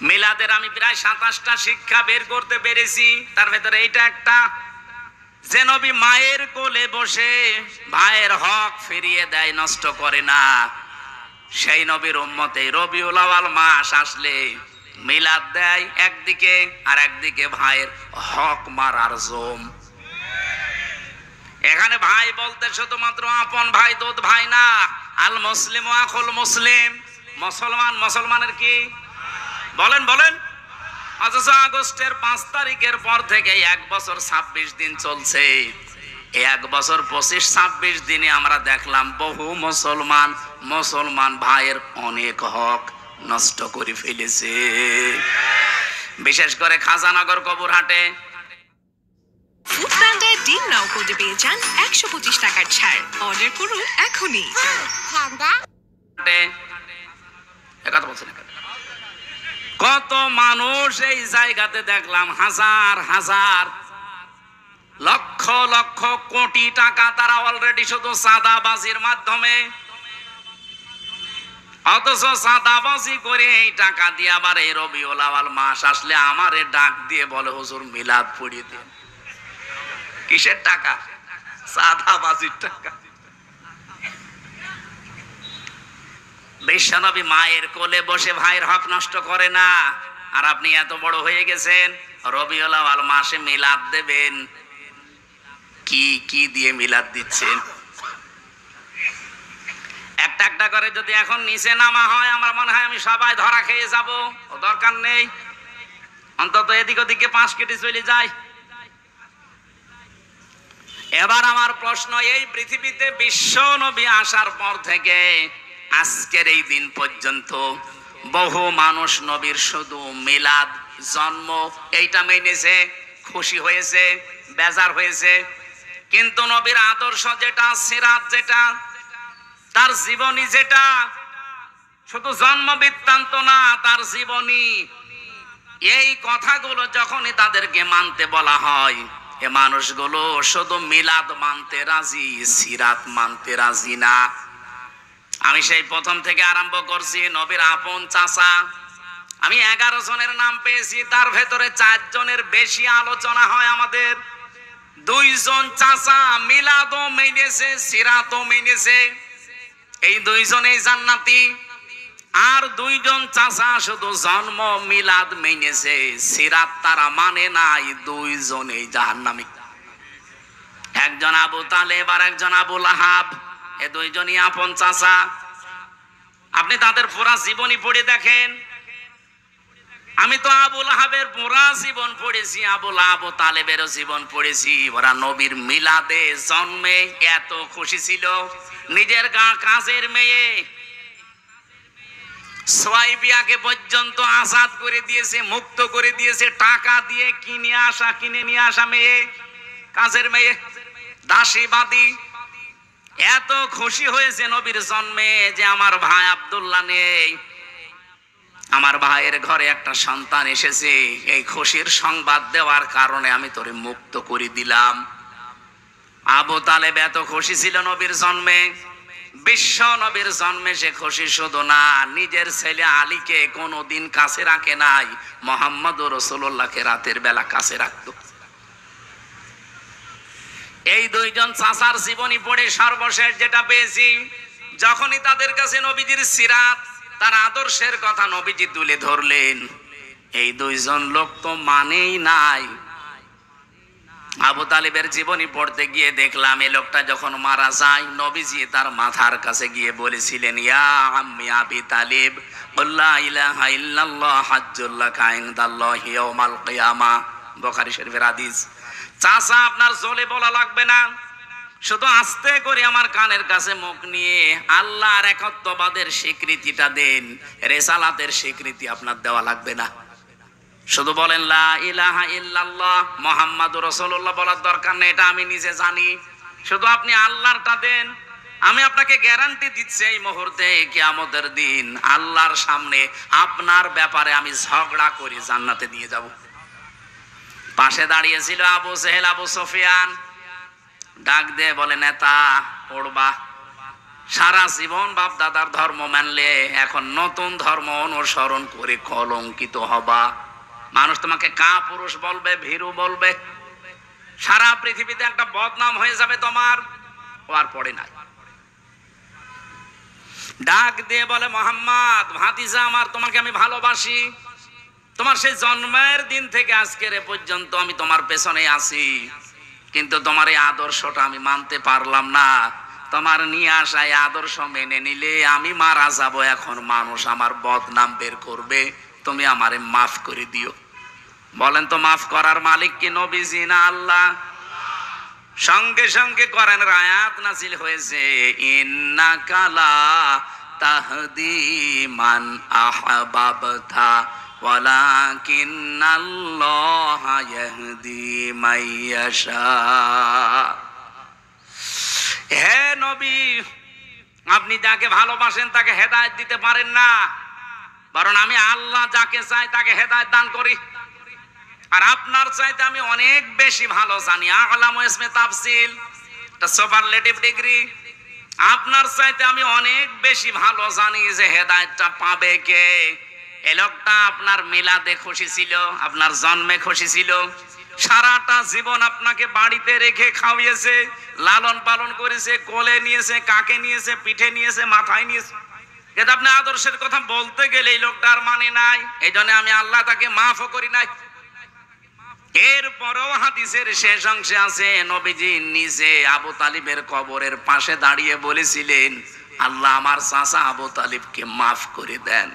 মিলাদের আমি প্রায় 27টা শিক্ষা বের করতে পেরেছি, তার ভেতরে এইটা একটা, যে নবী মায়ের কোলে বসে ভাইয়ের হক ফিরিয়ে দেয়, নষ্ট করে না, সেই নবীর উম্মতে রবিউল আউয়াল মাস আসলে মিলাদ দেয় একদিকে, আর একদিকে ভাইয়ের হক মারার জম। এখানে ভাই বলতে শুধুমাত্র আপন ভাই দুধ ভাই না, আল মুসলিম আখুল মুসলিম, মুসলমান মুসলমানের কি বলেন বলেন, অথচ আগস্টের 5 তারিখের পর থেকে 1 বছর 26 দিন চলছে। এই 1 বছর 25-26 দিনে আমরা দেখলাম বহু মুসলমান ভাইয়ের অনেক হক নষ্ট করে ফেলেছে। বিশেষ করে খাজানগর কবুরহাটে ফুড প্যান্ডার ডিম নাও কোডে পেয়ে যান 125 টাকার ছাড়। অর্ডার করুন এখনই। কত মানুষ এই জায়গাতে দেখলাম, হাজার হাজার লক্ষ লক্ষ কোটি টাকা তারা অলরেডি শুধু চাঁদাবাজির মাধ্যমে, অথচ চাঁদাবাজি করে এই টাকা দিয়ে আবার এই রবিউল আউয়াল মাস আসলে আমারে ডাক দিয়ে বলে হুজুর মিলাদ পড়িয়ে দিন। কিসের টাকা? চাঁদাবাজির টাকা। বিশ্বনবী মায়ের কোলে বসে ভাইয়ের হক নষ্ট করে না, আর আপনি এত বড় হয়ে গেছেন রবিউল আউয়াল মাসে মিলাদ দেবেন। কি দিয়ে মিলাদ দিচ্ছেন? একটা একটা করে যদি এখন নিচে নামা হয় আমার মনে হয় আমি সবাই ধরা খেয়ে যাব। ও দরকার নেই, অন্তত এদিক ওদিকে 5 কেটে চলে যায়। এবার আমার প্রশ্ন, এই পৃথিবীতে বিশ্ব নবী আসার পর থেকে আজকের এই দিন পর্যন্ত বহু মানুষ নবীর শুধু মিলাদ, জন্ম এইটা মেনেছে, খুশি হয়েছে, বেজার হয়েছে, কিন্তু নবীর আদর্শ যেটা, সিরাত যেটা, তার জীবনী যেটা, শুধু জন্ম বৃত্তান্ত না, তার জীবনী, এই কথাগুলো যখনই তাদেরকে মানতে বলা হয়, এ মানুষগুলো শুধু মিলাদ মানতে রাজি, সিরাত মানতে রাজি না। আমি সেই প্রথম থেকে আরম্ভ করছি, নবীর আপন চাচা আমি 11 জনের নাম পেয়েছি, তার ভেতরে 4 জনের বেশি আলোচনা হয় আমাদের। 2 জন চাচা মিলাদও মেনেছে, সিরাতও মেনেছে, এই 2 জনেই জান্নাতি। আর 2 জন চাচা শুধু জন্ম মিলাদ মেনেছে, সিরাত তারা মানে নাই, 2 জনেই জাহান্নামী। একজন আবু তালেব আর একজন আবু লাহাব, এ 2 জনই আপন চাচা। আপনি তাদের পুরা জীবনী পড়ে দেখেন। আমি তো আবু লাহাবের পুরা জীবন পড়েছি, আবু তালেবেরও জীবন পড়েছি। ওরা নবীর মিলাদে, জন্মে এত খুশি ছিল, নিজের কাজের মেয়ে সোয়াইবিয়াকে পর্যন্ত আজাদ করে দিয়েছে, মুক্ত করে দিয়েছে, টাকা দিয়ে কিনে নিয়ে আসা মেয়ে, কাজের মেয়ে, দাসীবাদী। এত খুশি হয়েছে নবীর জন্মে যে আমার ভাই আব্দুল্লাহ নেই, আমার ভাইয়ের ঘরে একটা সন্তান এসেছে, এই খুশির সংবাদ দেওয়ার কারণে আমি তোরে মুক্ত করে দিলাম। আবু তালেব এত খুশি ছিল নবীর জন্মে, বিশ্ব নবীর জন্মে সে খুশি শুধু না, নিজের ছেলে আলীকে কোনোদিন কাছে রাখে নাই, মুহাম্মদুর রাসূলুল্লাহকে রাতের বেলা কাছে রাখতো। এই 2 জন চাচার জীবনী পড়ে সর্বশেষ যেটা পেয়েছি, যখনই তাদের কাছে নবীজির সিরাত, তার আদর্শের কথা নবীজি তুলে ধরলেন, এই 2 জন লোক তো মানেই নাই। আবু তালেবের জীবনী পড়তে গিয়ে দেখলাম, এই লোকটা যখন মারা যায়, নবীজি তার মাথার কাছে গিয়ে বলেছিলেন, ইয়া আম্মি আবি তালিব লা ইলাহা ইল্লাল্লাহ হাজ্জুল লাকা ইনদাল্লাহি ইয়াউমাল কিয়ামা। বুখারী শরীফের হাদিস। চাচা আপনার জোরে বলা লাগবে না, শুধু আস্তে করে আমার কানের কাছে মুখ নিয়ে আল্লাহর একত্ববাদের স্বীকৃতিটা দেন, রিসালাতের স্বীকৃতি আপনার দেওয়া লাগবে না। শুধু বলেন লা ইলাহা ইল্লাল্লাহ মুহাম্মাদুর রাসূলুল্লাহ বলার দরকার নেই, এটা আমি নিজে জানি। শুধু আপনি আল্লাহরটা দেন, আমি আপনাকে গ্যারান্টি দিচ্ছি এই মুহূর্তে কিয়ামতের দিন আল্লাহর সামনে আপনার ব্যাপারে আমি ঝগড়া করে জান্নাতে দিয়ে যাব। পাশে দাঁড়িয়েছিল আবু জেহেল, আবু সুফিয়ান, ডাক দিয়ে বলে, নেতা পড়বা, সারা জীবন বাপ দাদার ধর্ম মানলে এখন নতুন ধর্ম অনুসরণ করে কলঙ্কিত হবা, মানুষ তোমাকে কাপুরুষ বলবে, ভীরু বলবে, সারা পৃথিবীতে একটা বদনাম হয়ে যাবে তোমার। ও আর পড়ে নাই, ডাক দিয়ে বলে, মোহাম্মদ ভাতিজা আমার, তোমাকে আমি ভালোবাসি, তোমার সেই জন্মের দিন থেকে আজকের এ পর্যন্ত আমি তোমার পেছনে আছি, কিন্তু তোমার এই আদর্শটা আমি মানতে পারলাম না। তোমার নিয়ে আসা এই আদর্শ মেনে নিলে আমি মারা যাব, এখন মানুষ আমার বদনাম বের করবে, তুমি আমারে মাফ করে দিও। বলেন তো মাফ করার মালিক কি নবীজি না আল্লাহ? সঙ্গে সঙ্গে করেন আয়াত নাজিল হয়েছে, ইন্নাকা লা তাহদি মান আহবাবতা ওয়ালাকিন্নাল্লাহা ইয়াহদি মাইয়াশা। হে নবী, আপনি যাকে ভালোবাসেন তাকে হেদায়েত দিতে পারেন না, বরং আমি আল্লাহ যাকে চাই তাকে হেদায়েত দান করি। আর আপনার চাইতে আমি অনেক বেশি ভালো জানি। আলামু ইসমে তাফসিল, এটা সুপারলেটিভ ডিগ্রি। আপনার চাইতে আমি অনেক বেশি ভালো জানি যে হেদায়েতটা পাবে কে। এই লোকটা আপনার মিলাদে খুশি ছিল, আপনার জন্মে খুশি ছিল, সারাটা জীবন আপনাকে বাড়িতে রেখে খাওয়িয়েছে, লালন পালন করেছে, কোলে নিয়েছে, কাকে নিয়েছে, পিঠে নিয়েছে, মাথায় নিয়েছে, কিন্তু আপনি আদর্শের কথা বলতে গেলে এই লোকটার মানে নাই। এই জন্য আমি আল্লাহ তাকে মাফও করি নাই। এরপরও হাদিসের শেষ অংশে আছে, নবীজি নিজে আবু তালিবের কবরের পাশে দাঁড়িয়ে বলেছিলেন, আল্লাহ আমার চাচা আবু তালিবকে মাফ করে দেন।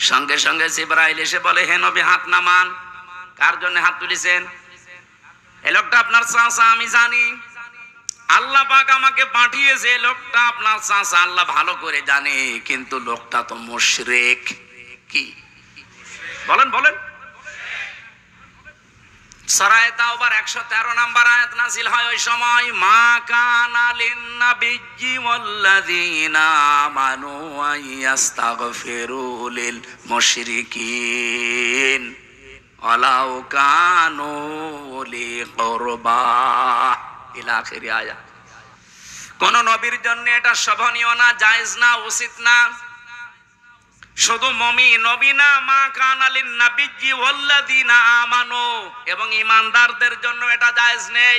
সঙ্গে সঙ্গে জিবরাইল এসে বলে, হে নবী হাত নামান। কার জন্য হাত তুলেছেন? এই লোকটা আপনার চাচা, আমি জানি। আল্লাহ পাক আমাকে পাঠিয়েছে, লোকটা আপনার চাচা, আল্লাহ ভালো করে জানে, কিন্তু লোকটা তো মুশরিক। কি বলেন বলেন? সূরা তাওবার 113 নম্বর আয়াত নাযিল হয় ওই সময়, মা কানা লিন-নাবিয়্যি ওয়াল্লাযীনা আমানু আইয়াস্তাগফিরু লিল মুশরিকিন ওয়ালাউ কানু লি কুরবা ইলা আখিরি আয়াত। কোন নবীর জন্য এটা শোভনীয় না, জায়েজ না, উচিত না। শুধু মুমিন নবী না, মা কানা লিন-নাবিয়্যি ওয়াল্লাযীনা আমানু, এবং ঈমানদারদের জন্য এটা জায়েজ নেই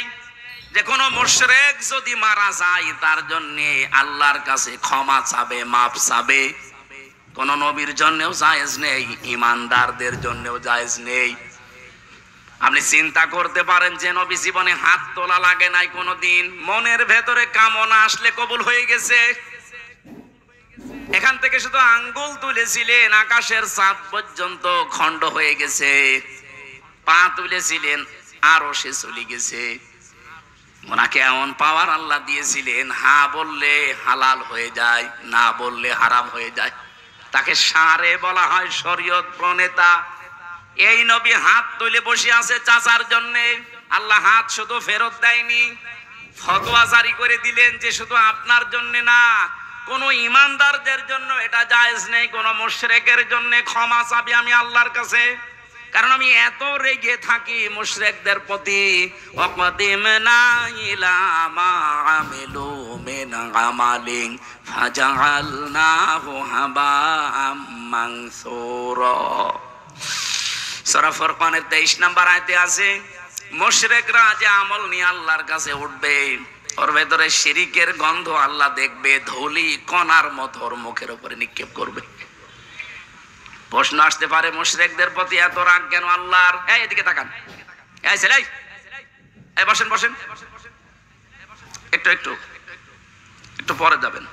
যে কোন মুশরিক যদি মারা যায় তার জন্য আল্লাহর কাছে ক্ষমা চাবে, মাফ চাবে। কোন নবীর জন্যও জায়েজ নেই, ঈমানদারদের জন্যও জায়েজ নেই। আপনি চিন্তা করতে পারেন যে নবী জীবনে হাত তোলা লাগে নাই কোনোদিন, মনের ভেতরে কামনা আসলে কবুল হয়ে গেছে। এখান থেকে শুধু আঙ্গুল তুলেছিলেন, আকাশের চাঁদ পর্যন্ত খণ্ড হয়ে গেছে। পা তুলেছিলেন, আরো সে চলে গেছে। ওনাকে এমন পাওয়ার আল্লাহ দিয়েছিলেন, হা বললে হালাল হয়ে যায়, না বললে হারাম হয়ে যায়। তাকে সারে বলা হয়, শরীয়ত প্রণেতা। এই নবী হাত তুলে বসে আছে চাচার জন্যে। আল্লাহ হাত শুধু ফেরত দেয়নি, ফতোয়া জারি করে দিলেন যে শুধু আপনার জন্য না, কোন ঈমানদারদের জন্য এটা জায়েজ নেই। কোন মুশরিকের জন্য ক্ষমা চাবি আমি আল্লাহর কাছে, কারণ আমি এত রেগে থাকি মুশরিকদের প্রতি। ওয়াকদিমনা ইলা মা আমিলু মিন আমালিন ফাজআলনাহু হাবাআম মানসুরা। সূরা ফুরকানের 23 নম্বর আয়াতে আছে, মুশরিকরা যে আমল নিয়ে আল্লাহর কাছে উঠবে, ওর ভেতরে শিরিকের গন্ধ আল্লাহ দেখবে, ধুলি কণার মতো ওর মুখের উপরে নিক্ষেপ করবে। প্রশ্ন আসতে পারে, মুশরিকদের প্রতি এত রাগ কেন আল্লাহর? এই এদিকে তাকান, এই ছেলে, এই বসেন বসেন, একটু একটু একটু পরে যাবেন।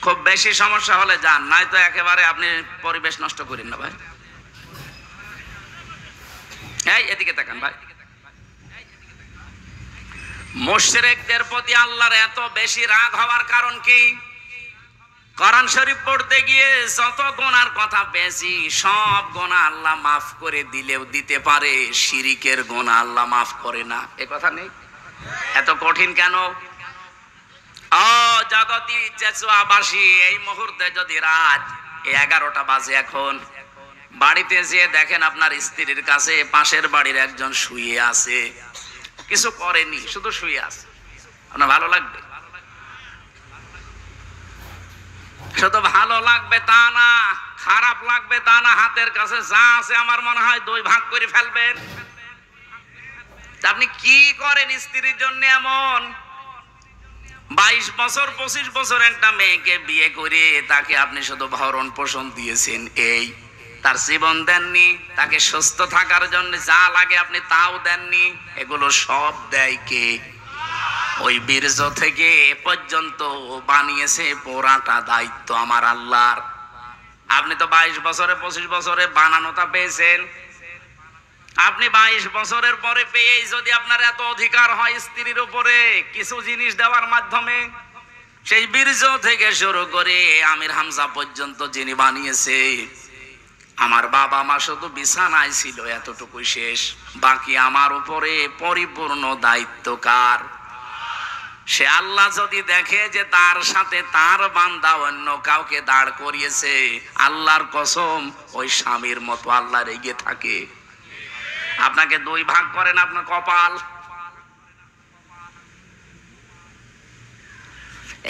খুব বেশি সমস্যা হলে যান, নাই তো একেবারে আপনি পরিবেশ নষ্ট করেন না ভাই। এই এদিকে তাকান ভাই। মুশরিকদের প্রতি আল্লাহর এত বেশি রাগ হওয়ার কারণ কি? কোরআন শরীফ পড়তে গিয়ে যত গুনার কথা পেয়েছি, সব গুনাহ আল্লাহ মাফ করে দিলেও দিতে পারে, শিরিকের গুনাহ আল্লাহ মাফ করে না। এ কথা নেই? এত কঠিন কেন? ও জগতি চেচুয়াবাসী, এই মুহূর্তে যদি রাত 11টা বাজে, এখন বাড়িতে যেয়ে দেখেন আপনার স্ত্রীর কাছে পাশের বাড়ির একজন শুয়ে আছে, কিছু করেনি, শুধু শুয়ে আছে, আপনার ভালো লাগবে? শুধু ভালো লাগবে তা না, খারাপ লাগবে তা না। হাতের কাছে যা আছে আমার মনে হয় 2 ভাগ করে ফেলবেন। আপনি কি করেন স্ত্রীর জন্য এমন? 22 বছর 25 বছর একটা মেয়েকে বিয়ে করে তাকে আপনি শুধু ভরণ পোষণ দিয়েছেন, এই তার জীবন দেননি, তাকে সুস্থ থাকার জন্য যা লাগে আপনি তাও দেননি। এগুলো সব দেয় কে? ওই বীর্য থেকে এ পর্যন্ত বানিয়েছে, পুরাটা দায়িত্ব আমার আল্লাহর। আপনি তো 22 বছরে 25 বছরে বানানোটা পেয়েছেন। আপনি 22 বছরের পরে পেয়েই যদি আপনার এত অধিকার হয় স্ত্রীর উপরে কিছু জিনিস দেওয়ার মাধ্যমে, সেই বীর্য থেকে শুরু করে আমির হামজা পর্যন্ত যিনি বানিয়েছে, আমার বাবা মা শুধু বিছানায় ছিল এতটুকুই শেষ, বাকি আমার উপরে পরিপূর্ণ দায়িত্ব কার? সে আল্লাহ যদি দেখে যে তার সাথে তার বান্দা অন্য কাউকে দাঁড় করিয়েছে, আল্লাহর কসম ওই স্বামীর মতো আল্লাহ রেগে থাকে। আপনাকে দুই ভাগ করেন আপনার কপাল।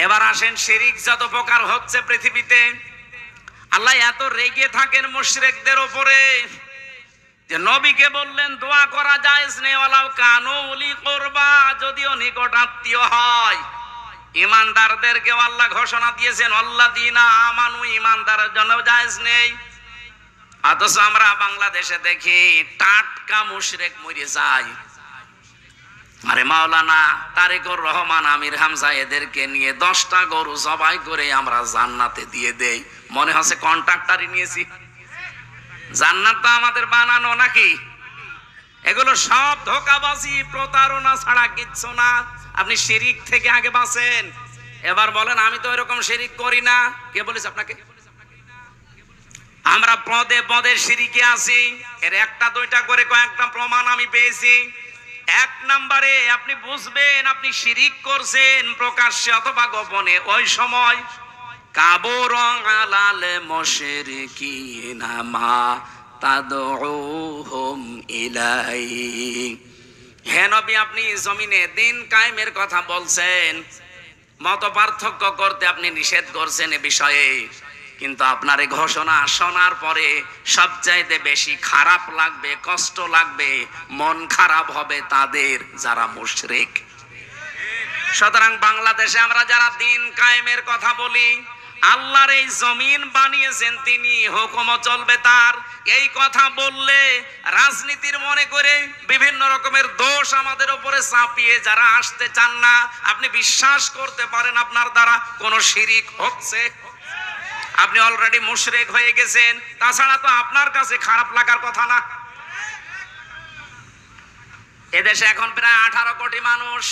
এবার আসেন শিরিক যত প্রকার হচ্ছে পৃথিবীতে, আল্লাহ এত রেগে থাকেন মুশরিকদের উপরে যে নবীকে বললেন দোয়া করা জায়েজ নেই, ওয়ালাউ কানু উলি কুরবা, যদিও নিকট আত্মীয় হয়। ঈমানদারদেরকে আল্লাহ ঘোষণা দিয়েছেন আল্লাযীনা আমানু, ঈমানদারের জন্য জায়েজ নেই। অথচ আমরা বাংলাদেশে দেখি টাটকা মুশরিক মরে যায়। আরে মাওলানা তারেকুর রহমান, আমির হামজা এদেরকে নিয়ে 10টা গরু জবাই করে আমরা জান্নাতে দিয়ে দেই, মনে হচ্ছে কন্ট্রাক্টরই নিয়েছি। জান্নাত তো আমাদের বানানো নাকি? এগুলো সব ধোঁকাবাজি প্রতারণা ছাড়া কিচ্ছু না। আপনি শিরিক থেকে আগে বাঁচেন। এবার বলেন আমি তো এরকম শিরিক করি না, কে বলেছে আপনাকে? আমরা পদে পদে শিরিকে আছি। এর একটা দুইটা করে কয়েকটা প্রমাণ আমি পেয়েছি। 1 নম্বরে আপনি বুঝবেন আপনি শিরিক করছেন প্রকাশ্যে অথবা গোপনে, ওই সময় কাবুর আলাল মুশরিকিনা মা তাদউহুম ইলাই। হে নবী, আপনি জমিনে দিন কায়েমের কথা বলছেন, মত পার্থক্য করতে আপনি নিষেধ করছেন এ বিষয়ে, কিন্তু আপনার এই ঘোষণা শোনার পরে সবচাইতে বেশি খারাপ লাগবে, কষ্ট লাগবে, মন খারাপ হবে তাদের যারা মুশরিক। সুতরাং বাংলাদেশে আমরা যারা দিন কায়েমের কথা বলি, আল্লাহর এই জমিন বানিয়েছেন তিনি, হুকুমও চলবে তার, এই কথা বললে রাজনীতির মনে করে বিভিন্ন রকমের দোষ আমাদের উপরে চাপিয়ে যারা আসতে চান না, আপনি বিশ্বাস করতে পারেন আপনার দ্বারা কোন শিরিক হচ্ছে। আপনি অলরেডি মুশরিক হয়ে গেছেন, তাছাড়া তো আপনার কাছে খারাপ লাগার কথা না। এদেশে এখন প্রায় 18 কোটি মানুষ,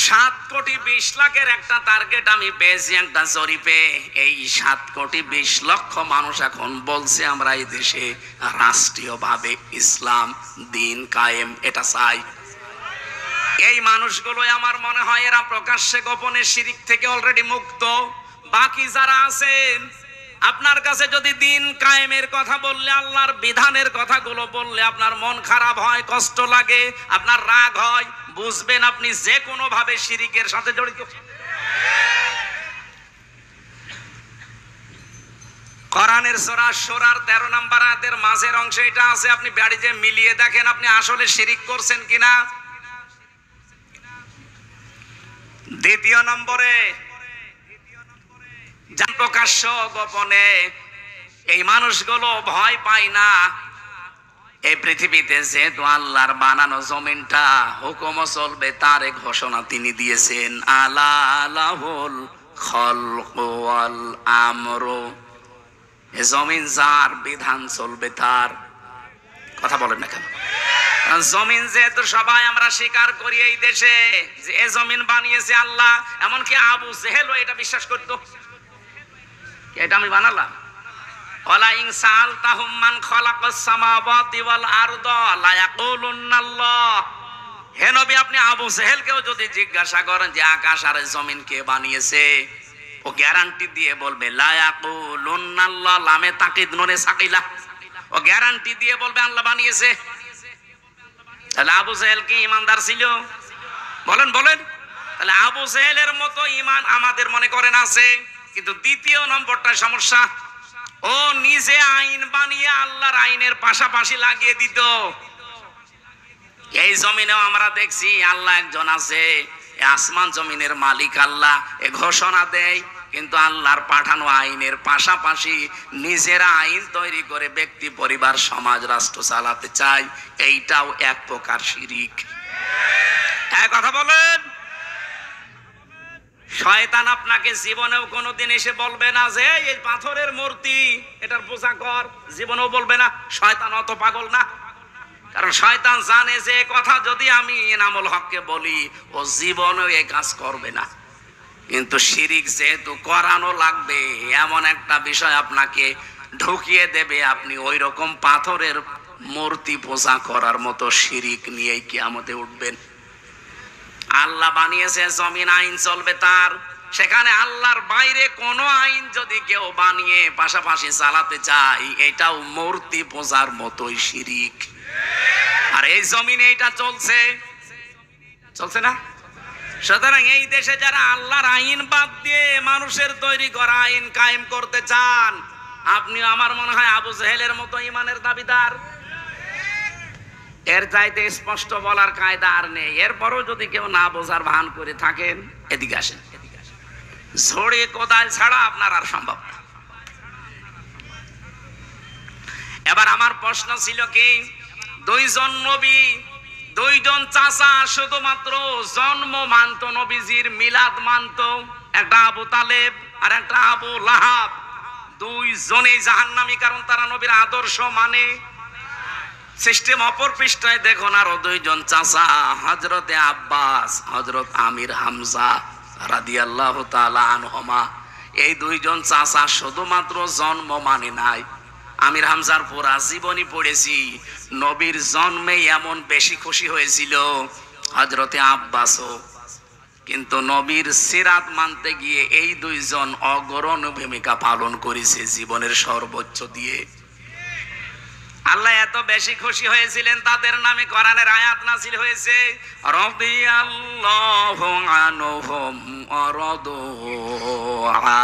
7 কোটি 20 লাখের একটা টার্গেট আমি পেয়েছি একটা জরিপে। এই 7 কোটি 20 লক্ষ মানুষ এখন বলছে আমরা এই দেশে রাষ্ট্রীয়ভাবে ইসলাম দিন কায়েম এটা চাই। এই মানুষগুলো আমার মনে হয় এরা প্রকাশ্যে গোপনে শিরিক থেকে অলরেডি মুক্ত। বাকি যারা আছেন, আপনার কাছে যদি দিন কায়েমের কথা বললে, আল্লাহর বিধানের কথাগুলো বললে আপনার মন খারাপ হয়, কষ্ট লাগে, আপনার রাগ হয়, বুঝবেন আপনি যে কোনো ভাবে শিরিকের সাথে জড়িত। কোরআনের সূরা সূরার 13 নম্বর আয়াতের মাঝের অংশে এটা আছে, আপনি বাড়িতে মিলিয়ে দেখেন আপনি আসলে শিরিক করছেন কিনা। দ্বিতীয় নম্বরে প্রকাশ্য গোপনে এই মানুষগুলো ভয় পায় না। এই পৃথিবীতে যেহেতু আল্লাহর বানানো জমিনটা হুকুম চলবে তার ঘোষণা তিনি দিয়েছেন, আলা লাহুল খালকু ওয়াল আমরু, এই জমিন যার, বিধান চলবে তার। কথা বলেন না কেন? জমিন যেহেতু সবাই আমরা স্বীকার করি এই দেশে যে এই জমিন বানিয়েছে আল্লাহ, এমনকি আবু জেহেলও এটা বিশ্বাস করতো, এটা আমি বানালাম। ওয়ালা ইন সালতাহুম মান খালাকাস সামাওয়াতি ওয়াল আরদা লা ইয়াকুলুনাল্লাহ। হে নবী, আপনি আবু জেহেলকেও যদি জিজ্ঞাসা করেন যে আকাশ আর জমিন কে বানিয়েছে, ও গ্যারান্টি দিয়ে বলবে লা ইয়াকুলুনাল্লাহ, লামে তাকিদ নুনে সাকিলা, ও গ্যারান্টি দিয়ে বলবে আল্লাহ বানিয়েছে। তাহলে আবু জেহেল কি ইমানদার ছিল? বলেন বলেন। তাহলে আবু জেহেলের মতো ঈমান আমাদের মনে করেন আছে, কিন্তু দ্বিতীয় নম্বরটা সমস্যা, ও নিজে আইন বানিয়ে আল্লাহর আইনের পাশাপাশি লাগিয়ে দিত। এই জমিনেও আমরা দেখছি আল্লাহ একজন আছে, আসমান জমিনের মালিক আল্লাহ, এ ঘোষণা দেয়, কিন্তু আল্লাহর পাঠানো আইনের পাশাপাশি নিজেরা আইন তৈরি করে ব্যক্তি, পরিবার, সমাজ, রাষ্ট্র চালাতে চায়। এইটাও এক প্রকার শিরিক। এক কথা বলেন। শয়তান আপনাকে জীবনেও কোনোদিন এসে বলবে না যে এই পাথরের মূর্তি এটার পূজা কর, জীবনেও বলবে না। শয়তান অত পাগল না, কারণ শয়তান জানে যে কথা যদি আমি এনামুল হককে বলি ও জীবনেও এই কাজ করবে না। কিন্তু শিরিক যেহেতু করানো লাগবে, এমন একটা বিষয় আপনাকে ঢুকিয়ে দেবে, আপনি ওই রকম পাথরের মূর্তি পূজা করার মতো শিরিক নিয়েই কিয়ামতে উঠবেন। আল্লাহ বানিয়েছে জমিন, আইন চলবে তার, সেখানে আল্লাহর বাইরে কোনো আইন যদি কেউ বানিয়ে পাশাপাশি চালাতে চায়, এটাও মূর্তি পূজার মতোই শিরিক। আর এই জমিনে এটা চলছে, চলছে না? সুতরাং এই দেশে যারা আল্লাহর আইন বাদ দিয়ে মানুষের তৈরি করা আইন কায়েম করতে চান, আপনি আমার মনে হয় আবু জেহেলের মতো ইমানের দাবিদার। এর চাইতে স্পষ্ট বলার কায়দা আর নেই। এরপরও যদি কেউ না বোঝার ভান করে থাকেন, এদিকে আসেন। ঝড়ে কোদাল ছাড়া আপনার আর সম্ভব না। এবার আমার প্রশ্ন ছিল কি, দুইজন নবী, দুইজন চাচা শুধুমাত্র জন্ম মানত, নবীজির মিলাদ মানত, একটা আবু তালেব আর একটা আবু লাহাব। দুইজনেই জাহান্নামী, কারণ তারা নবীর আদর্শ মানে। সিস্টেম অপর পৃষ্ঠায় দেখুন, আরো দুইজন চাচা, হযরতে আব্বাস, হযরত আমির হামজা রাদিয়াল্লাহু তাআলা আনহুমা। এই দুইজন চাচা শুধুমাত্র জন্ম মানে নাই, আমির হামজার পুরা জীবনী পড়েছি, নবীর জন্মে এমন বেশি খুশি হয়েছিল হযরতে আব্বাসও। কিন্তু নবীর সিরাত মানতে গিয়ে এই দুইজন অগ্রণী ভূমিকা পালন করেছে জীবনের সর্বোচ্চ দিয়ে। আল্লাহ এত বেশি খুশি হয়েছিলেন, তাদের নামে কোরআনের আয়াত নাযিল হয়েছে, রাদিয়াল্লাহু আনহুম ওয়া রাদু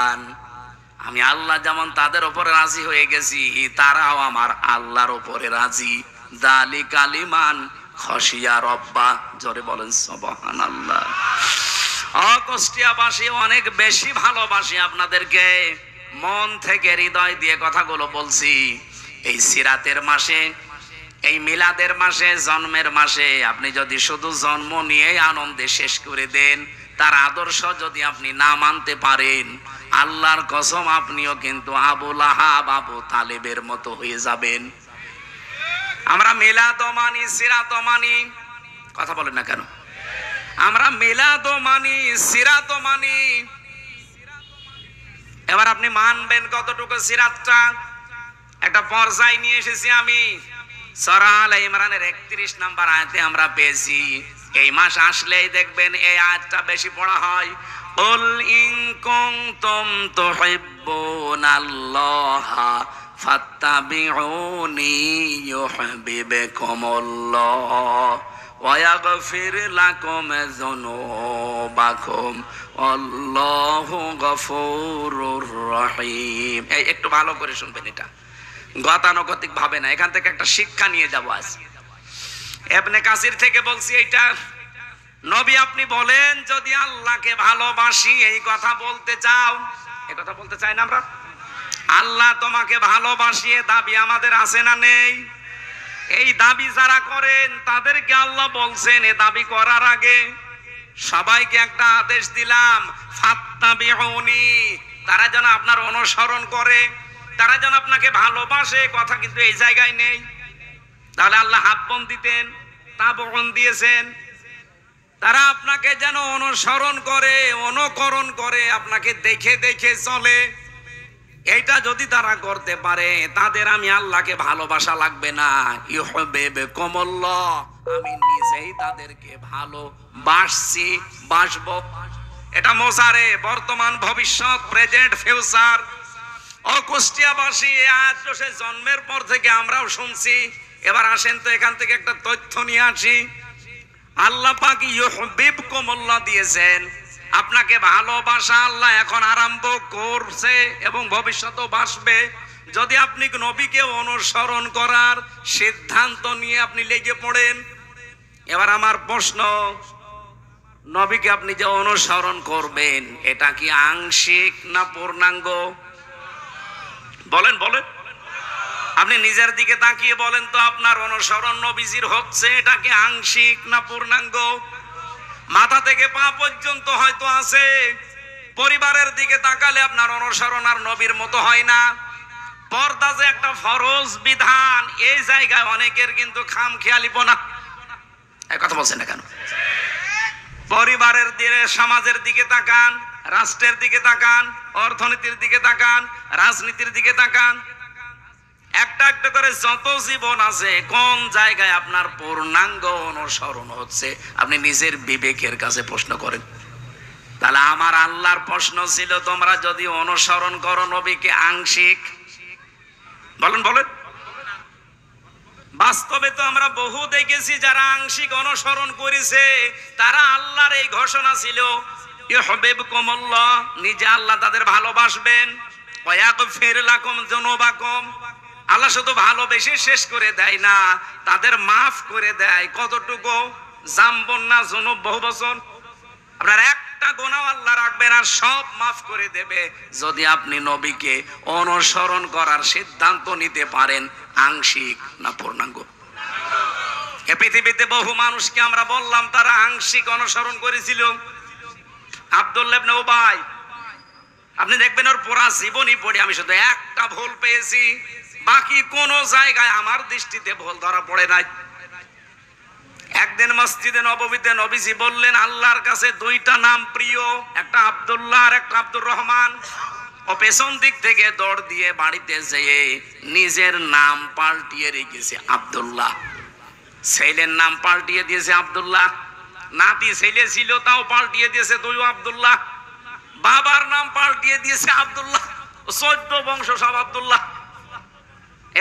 আন। আমি আল্লাহ যেমন তাদের উপরে রাজি হয়ে গেছি, তারাও আমার আল্লাহর উপরে রাজি। যালিকা লিমান খাশিয়া রাব্বা। জোরে বলেন সুবহানাল্লাহ। কুষ্টিয়াবাসী অনেক বেশি ভালোবাসি আপনাদেরকে, মন থেকে হৃদয় দিয়ে কথাগুলো বলছি। এই সিরাতের মাসে, এই মিলাদের মাসে, জন্মের মাসে আপনি যদি শুধু জন্ম নিয়ে আনন্দে শেষ করে দেন, তার আদর্শ যদি আপনি না মানতে পারেন, আল্লাহর কসম আপনিও কিন্তু আবু লাহাব, আবু তালেবের মতো হয়ে যাবেন। আমরা মিলাদ মানি, সিরাত মানি, কথা বলেন না কেন? আমরা মিলাদ মানি, সিরাত মানি। এবার আপনি মানবেন কতটুকু সিরাতটা? একটা পর্যায়ে নিয়ে এসেছি আমি, সূরা আলে ইমরানের 31 নম্বর আয়াতে আমরা পেয়েছি। এই মাস আসলেই দেখবেন এই আয়াতটা বেশি পড়া হয়। কুল ইন কুনতুম তুহিব্বুনাল্লাহা ফাত্তাবিউনি ইউহিব্বুকুমুল্লাহ ওয়া ইয়াগফির লাকুম যুনুবাকুম আল্লাহু গফুরুর রহিম। এই একটু ভালো করে শুনবেন, এটা গতানুগতিক ভাবে না, এখান থেকে একটা শিক্ষা নিয়ে যাব আজ। ইবনে কাসির থেকে বলছি এইটা। নবী আপনি বলেন, যদি আল্লাহকে ভালোবাসি, এই কথা বলতে চাও, এই কথা বলতে চাই না আমরা? আল্লাহ তোমাকে ভালোবাসি, এ দাবি আমাদের আছে না নেই? এই দাবি যারা করেন তাদেরকে আল্লাহ বলছেন, এ দাবি করার আগে সবাইকে একটা আদেশ দিলাম, ফাত্তাবিউনি, তারা যেন আপনার অনুসরণ করে, তারা যেন আপনাকে ভালোবাসে। কথা কিন্তু এই জায়গায় নেই। তাহলে আল্লাহ হাব্বন দিতেন, তাবউন দিয়েছেন। তারা আপনাকে যেন অনুসরণ করে, অনুকরণ করে, আপনাকে দেখে দেখে চলে। এইটা যদি তারা করতে পারে, তাদের আমি আল্লাহকে ভালোবাসা লাগবে না। ইউহিব্বুকুমুল্লাহ, আমি নিজেই তাদেরকে ভালোবাসছি, বাসবো। এটা মোজারে, বর্তমান, ভবিষ্যৎ, প্রেজেন্ট, ফিউচার। ও কুষ্টিয়াবাসী, আজ সে জন্মের পর থেকে আমরাও শুনছি। এবার আসেন তো এখান থেকে একটা তথ্য নিয়ে আসি। আল্লাহ পাক ইউহিব্বুকুমুল্লাহ দিয়েছেন, আপনাকে ভালোবাসা আল্লাহ এখন আরম্ভ করছে এবং ভবিষ্যতেও বাসবে, যদি আপনি নবীকে অনুসরণ করার সিদ্ধান্ত নিয়ে আপনি লেগে পড়েন। এবার আমার প্রশ্ন, নবীকে আপনি যে অনুসরণ করবেন, এটা কি আংশিক না পূর্ণাঙ্গ? বলেন বলেন, আপনি নিজের দিকে তাকিয়ে বলেন তো, আপনার অনুসরণ নবীজির হচ্ছে, এটা কি আংশিক না পূর্ণাঙ্গ? মাথা থেকে পা পর্যন্ত হয়তো আছে, পরিবারের দিকে তাকালে আপনার অনুসরণ আর নবীর মতো হয় না। পর্দা যে একটা ফরজ বিধান, এই জায়গায় অনেকের কিন্তু খামখেয়ালিপনা। এই কথা বলছেন না কেন? পরিবারের দিকে, সমাজের দিকে তাকান, রাষ্ট্রের দিকে তাকান, অর্থনীতির দিকে তাকান, রাজনীতির দিকে তাকান। একটা একটা করে যত জীবন আছে, কোন জায়গায় আপনার পূর্ণাঙ্গ অনুসরণ হচ্ছে আপনি নিজের বিবেকের কাছে প্রশ্ন করেন। তাহলে আমার আল্লাহর প্রশ্ন ছিল, তোমরা যদি অনুসরণ করো নবীকে আংশিক, বলেন বলেন। বাস্তবে তো আমরা বহু দেখেছি যারা আংশিক অনুসরণ করেছে, তারা আল্লাহর এই ঘোষণা ছিল ইউহিব্বুকুমুল্লাহ, নিজে আল্লাহ তাদের ভালোবাসবেন, ওয়া ইয়াগফির লাকুম যুনুবাকুম, আল্লাহ শুধু ভালোবেসে শেষ করে দেয় না, তাদের মাফ করে দেয়। কতটুকু? জামবন না যুনুব বহু বচন। আপনার একটা গুনাহ আল্লাহ রাখবেন আর সব মাফ করে দেবে, যদি আপনি নবীকে অনুসরণ করার সিদ্ধান্ত নিতে পারেন, আংশিক না পূর্ণাঙ্গ। এ পৃথিবীতে বহু মানুষকে আমরা বললাম তারা আংশিক অনুসরণ করেছিল। আব্দুল্লাহ ইবনে উবাই, আপনি দেখবেন ওর পুরা জীবনী পড়ে আমি শুধু একটা ভুল পেয়েছি, বাকি কোন জায়গায় আমার দৃষ্টিতে ভুল ধরা পড়ে নাই। একদিন মসজিদে নববীতে নবীজি বললেন, আল্লাহর কাছে দুইটা নাম প্রিয়, একটা আব্দুল্লাহ আর একটা আব্দুর রহমান। ও পেছন দিক থেকে দৌড় দিয়ে বাড়িতে যেয়ে নিজের নাম পাল্টিয়ে রেখেছে আব্দুল্লাহ, ছেলের নাম পাল্টিয়ে দিয়েছে আব্দুল্লাহ, নাতি ছেলে ছিল তাও পাল্টিয়ে দিয়েছে তুইও আব্দুল্লাহ, বাবার নাম পাল্টিয়ে দিয়েছে আব্দুল্লাহ, 14 বংশ সব আব্দুল্লাহ।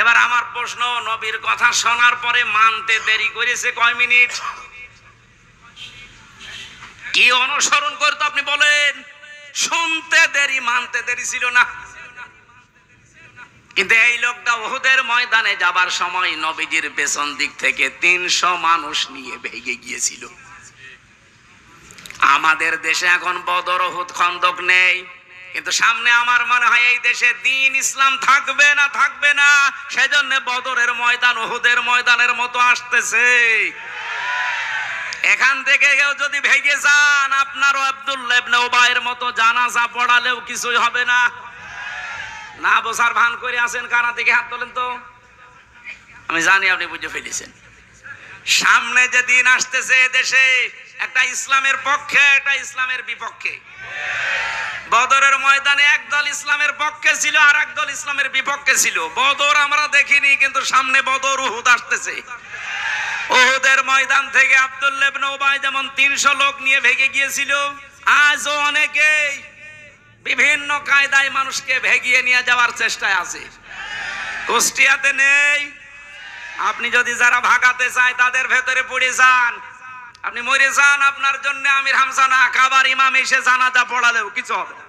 এবার আমার প্রশ্ন, নবীর কথা শোনার পরে মানতে দেরি করেছে কয় মিনিট? কি অনুসরণ করতো আপনি বলেন? শুনতে দেরি, মানতে দেরি ছিল না। কিন্তু এই লোকটা উহুদের ময়দানে যাবার সময় নবীজির পেছন দিক থেকে 300 মানুষ নিয়ে ভেগে গিয়েছিল। আমাদের দেশে এখন বদর, উহুদ, খন্দক নেই, কিন্তু সামনে আমার মনে হয় এই দেশে দ্বীন ইসলাম থাকবে না, থাকবে না। সেজন্য বদরের ময়দান উহুদের ময়দানের মতো আসতেছে। এখান থেকে কেউ যদি ভেগে যান, আপনারও আব্দুল্লাহ ইবনে উবাইয়ের মতো জানাজা পড়ালেও কিছুই হবে না। না বোঝার ভান করে আছেন কারা? থেকে হাত তোলেন তো, আমি জানি আপনি বুঝে ফেলেছেন। সামনে যে দিন আসতেছে দেশে, একটা ইসলামের পক্ষে, একটা ইসলামের বিপক্ষে। বদরের ময়দানে একদল ইসলামের পক্ষে ছিল আর একদল ইসলামের বিপক্ষে ছিল। বদর আমরা দেখিনি, কিন্তু সামনে বদর উহুদ আসতেছে। উহুদের ময়দান থেকে আব্দুল্লাহ ইবনে উবাই যেমন 300 লোক নিয়ে ভেগে গিয়েছিল, আজও অনেকেই বিভিন্ন কায়দায় মানুষকে ভেগিয়ে নিয়ে যাওয়ার চেষ্টায় আছে। কুষ্টিয়াতে নেই, আপনি যদি যারা ভাগাতে চায় তাদের ভেতরে পড়ে যান, আপনি মরে যান, আপনার জন্য আমির হামজা না কাবার ইমাম এসে জানাজা পড়ালেও কিছু হবে না।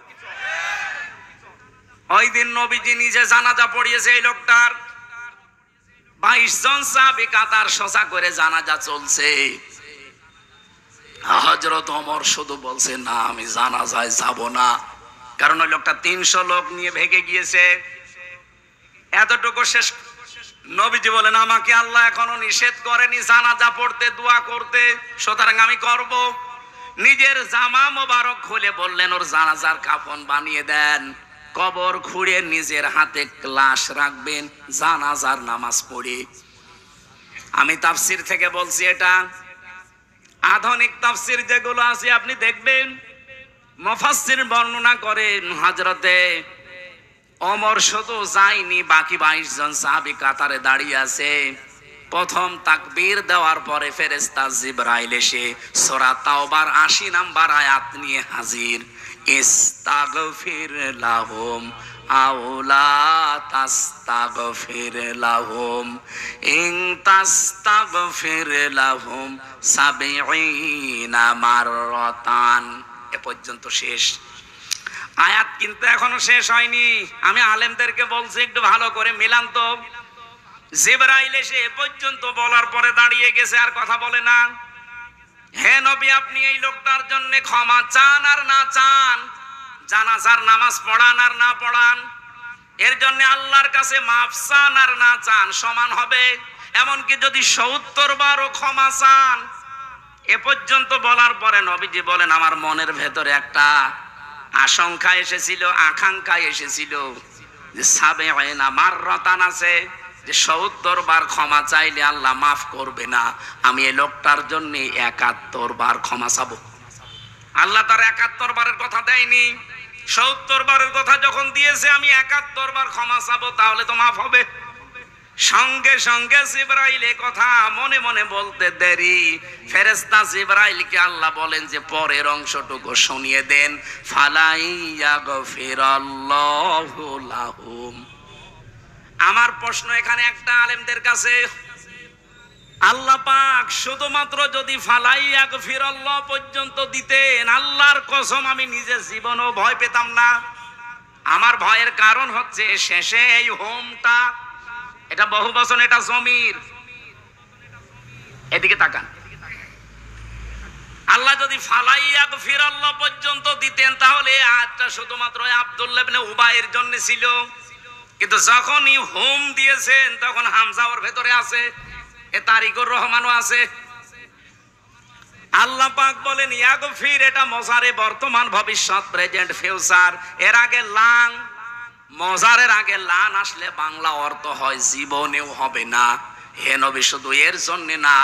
ওই দিন নবীজি নিজে জানাজা পড়িয়েছে এই লোকটার, 22 জন সাহাবী কাতার সোজা করে জানাজা চলছে। হযরত ওমর শুধু বলছে, না আমি জানাজায় যাব না, কারণ ওই লোকটা 300 লোক নিয়ে ভেগে গিয়েছে। এতটুকু শেষ, নবীজি বলেন, আমাকে আল্লাহ এখনো নিষেধ করেনি জানাজা পড়তে, দোয়া করতে, সুতরাং আমি করব। নিজের জামা মোবারক খুলে বললেন, ওর জানাজার কাফন বানিয়ে দেন, কবর খুঁড়ে নিজের হাতে লাশ রাখবেন, জানাজার নামাজ পড়ে। আমি তাফসির থেকে বলছি, এটা আধুনিক তাফসির যেগুলো আছে আপনি দেখবেন, মুফাসসির বর্ণনা করেন হযরতে ওমর শুধু যায়নি, বাকি 22 জন সাহাবী কাতারে দাঁড়িয়ে আছে। প্রথম তাকবীর দেওয়ার পরে ফেরেশতা জিবরাইল এসে সূরা তাওবার 80 নাম্বার আয়াত নিয়ে হাজির। ইস্তাগফির লাহুম আও লা তাস্তাগফির লাহুম ইন তাস্তাগফির লাহুম 70 মাররাতান। এ পর্যন্ত শেষ আয়াত, কিন্তু এখনো শেষ হয়নি। আমি আলেমদেরকে বলছি একটু ভালো করে মিলান তো। জিবরাইল এসে এ পর্যন্ত বলার পরে দাঁড়িয়ে গেছে, আর কথা বলে না। হে নবী, আপনি এই লোকটার জন্য ক্ষমা চান আর না চান, জানাজার নামাজ পড়ান আর না পড়ান, এর জন্য আল্লাহর কাছে মাফ চান আর না চান সমান হবে। এমনকি যদি 70 বারও ক্ষমা চান। এ পর্যন্ত বলার পরে নবীজি বলেন, আমার মনের ভেতরে একটা আশঙ্কা এসেছিল, আকাঙ্ক্ষা এসেছিল যে সাবেঈনা মাররাতান আছে, যে ৭০ বার ক্ষমা চাইলে আল্লাহ মাফ করবে না। আমি এই লোকটার জন্য ৭১ বার ক্ষমা চাবো। আল্লাহ তার ৭১ বারের কথা দেয়নি, ৭০ বারের কথা যখন দিয়েছে আমি ৭১ বার ক্ষমা চাবো, তাহলে তো মাফ হবে। সঙ্গে সঙ্গে জিবরাইল এই কথা মনে মনে বলতে দেরি, ফেরেশতা জিবরাইলকে আল্লাহ বলেন যে পরের অংশটুকু শুনিয়ে দেন, ফালাইয়াগফিরাল্লাহু লাহুম। আমার প্রশ্ন এখানে একটা আলেমদের কাছে, আল্লাহ পাক শুধুমাত্র যদি ফালাইয়াগফিরাল্লাহ পর্যন্ত দিতেন, আল্লাহর কসম আমি নিজের জীবনও ভয় পেতাম না। আমার ভয়ের কারণ হচ্ছে শেষে এই হোমটা, এটা বহু বচন, এটা জমির, এদিকে তাকান। আল্লাহ যদি ফালাইয়াগফিরাল্লাহ পর্যন্ত দিতেন তাহলে আয়াতটা শুধুমাত্র আব্দুল্লাহ ইবনে উবাইয়ের জন্য ছিল, কিন্তু যখনই হোম দিয়েছেন তখন হামজা ওর ভেতরে আছে, এ তারিকুর রহমানও আছে। আল্লাহ পাক বলেন ইয়াগফির, এটা মজারে বর্তমান ভবিষ্যৎ প্রেজেন্ট ফিউচার, এর আগে লাং, মজারের আগে লান আসলে বাংলা অর্থ হয় জীবনেও হবে না। হে নবী শুধু এর জন্য না,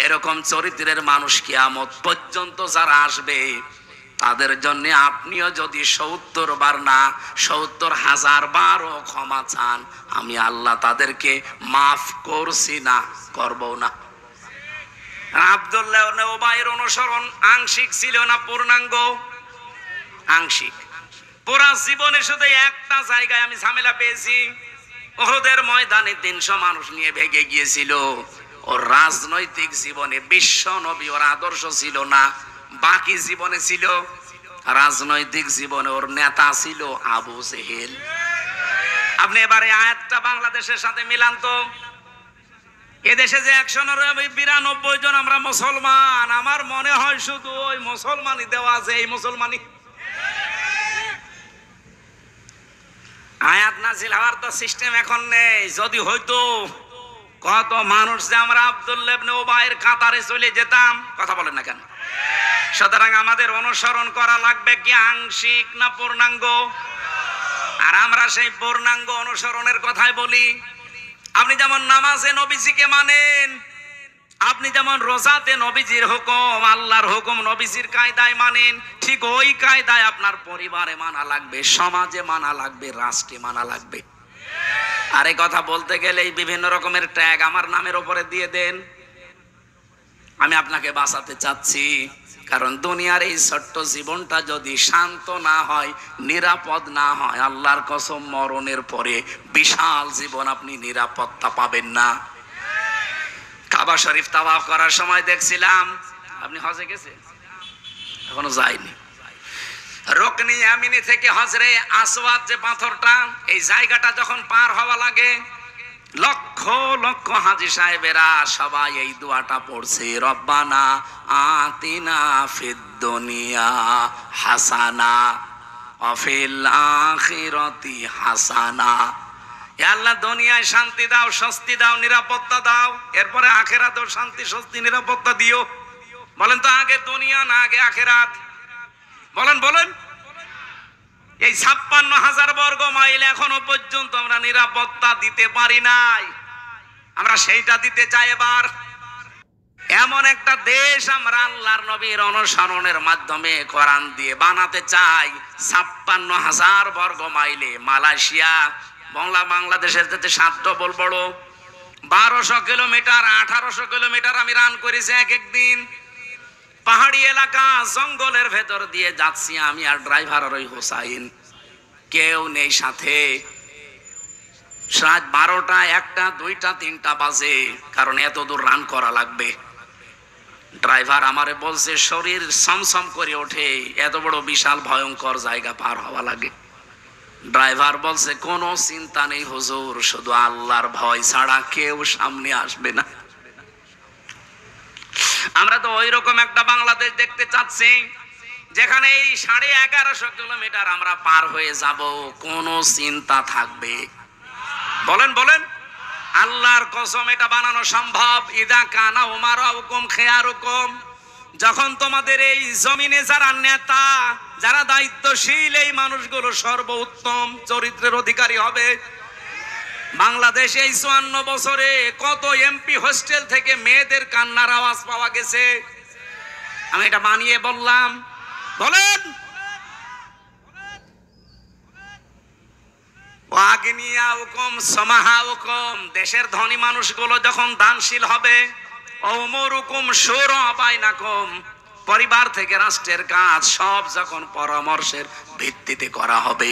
এরকম চরিত্রের মানুষ কিয়ামত পর্যন্ত যারা আসবে তাদের জন্য আপনিও যদি ৭০ বার না ৭০,০০০ বারও ক্ষমা চান, আমি আল্লাহ তাদেরকে মাফ করছি না, করবো না। আব্দুল্লাহ ইবনে উবাইয়ের অনুসরণ আংশিক ছিল না পূর্ণাঙ্গ? আংশিক। পুরা জীবনে শুধু একটা জায়গায় আমি ঝামেলা পেয়েছি, উহুদের ময়দানে ৩০০ মানুষ নিয়ে ভেগে গিয়েছিল। ওর রাজনৈতিক জীবনে বিশ্ব নবী ওর আদর্শ ছিল না, বাকি জীবনে ছিল। রাজনৈতিক জীবনে ওর নেতা ছিল আবু জেহেল। আপনি এবারে আয়াতটা বাংলাদেশের সাথে মিলান তো। এদেশে যে ১৯২ জন আমরা মুসলমান, আমার মনে হয় শুধু ওই মুসলমানই দেওয়া আছে, এই মুসলমানই। আয়াত নাযিল হওয়ার তো সিস্টেম এখন নেই, যদি হয়তো কত মানুষ যে আমরা আব্দুল্লাহ ইবনে উবাইয়ের কাতারে চলে যেতাম। কথা বলেন না কেন? সুতরাং আমাদের অনুসরণ করা লাগবে কি আংশিক না পূর্ণাঙ্গ? আর আমরা সেই পূর্ণাঙ্গ অনুসরণের কথাই বলি। আপনি যেমন নামাজে নবীজিকে মানেন, আপনি যেমন রোজাতে নবীজির হুকুম, আল্লাহর হুকুম নবীজির কায়দায় মানেন, ঠিক ওই কায়দায় আপনার পরিবারে মানা লাগবে, সমাজে মানা লাগবে, রাষ্ট্রে মানা লাগবে। আর এই কথা বলতে গেলেই বিভিন্ন রকমের ট্যাগ আমার নামের উপরে দিয়ে দেন। আমি আপনাকে বাঁচাতে চাচ্ছি, কারণ দুনিয়ার এই ছোট্ট জীবনটা যদি শান্ত না হয়, নিরাপদ না হয়, আল্লাহর কসম মরণের পরে বিশাল জীবন আপনি নিরাপত্তা পাবেন না। কাবা শরীফ তাওয়াফ করার সময় দেখছিলাম, আপনি হজে গেছেন? এখনো যায়নি। রুকনি ইয়ামিনি থেকে হজরে আসওয়াদ যে পাথরটা, এই জায়গাটা যখন পার হওয়া লাগে, লক্ষ লক্ষ হাজী সাহেবেরা সবাই এই দোয়াটা পড়ছে, রব্বানা আতিনা ফিদ দুনিয়া হাসানা ওয়া ফিল আখিরাতি হাসানা। হে আল্লাহ, দুনিয়ায় শান্তি দাও, স্বস্তি দাও, নিরাপত্তা দাও, এরপরে আখিরাতেও শান্তি, স্বস্তি, নিরাপত্তা দিও। বলেন তো, আগে দুনিয়া না আগে আখিরাত? বলেন বলেন। এই ৫৬,০০০ বর্গ মাইল এখনো পর্যন্ত আমরা নিরাপত্তা দিতে পারি নাই, আমরা সেইটা দিতে চাই। এবার এমন একটা দেশ আমরা আল্লাহর নবীর অনুসরণের মাধ্যমে কোরআন দিয়ে বানাতে চাই। ৫৬,০০০ বর্গ মাইলে মালয়েশিয়া বাংলাদেশের থেকে ৭ ডবল বড়, ১২০০ কিলোমিটার, ১৮০০ কিলোমিটার আমি রান করেছি এক একদিন। পাহাড়ি এলাকা, জঙ্গলের ভেতর দিয়ে যাচ্ছি আমি আর ড্রাইভার আর ওই হোসাইন, কেউ নেই সাথে। রাত ১২টা, ১টা, ২টা, ৩টা বাজে, কারণ এত দূর রান করা লাগবে। ড্রাইভার আমারে বলছে, শরীর সমসম করে ওঠে, এত বড় বিশাল ভয়ঙ্কর জায়গা পার হওয়া লাগে। ড্রাইভার বলছে, কোনো চিন্তা নেই হুজুর, শুধু আল্লাহর ভয় ছাড়া কেউ সামনে আসবে না। আমরা তো ওই রকম একটা বাংলাদেশ দেখতে চাচ্ছি, যেখানে এই ১১৫০ কিলোমিটার আমরা পার হয়ে যাব, কোনো চিন্তা থাকবে? বলেন বলেন। আল্লাহর কসম এটা বানানো সম্ভব। ইদা কানা উমারাউকুম খিয়ারুকুম যখন তোমাদের এই জমিনে যারা নেতা, যারা দায়িত্বশীল, এই মানুষগুলো সর্বোত্তম চরিত্রের অধিকারী হবে। বাংলাদেশে এই ৫৪ বছরে কত এমপি হোস্টেল থেকে মেয়েদের কান্নার আওয়াজ পাওয়া গেছে? আমি এটা বানিয়ে বললাম? বলেন। দেশের ধনী মানুষগুলো যখন দানশীল হবে, পরিবার থেকে রাষ্ট্রের কাজ সব যখন পরামর্শের ভিত্তিতে করা হবে,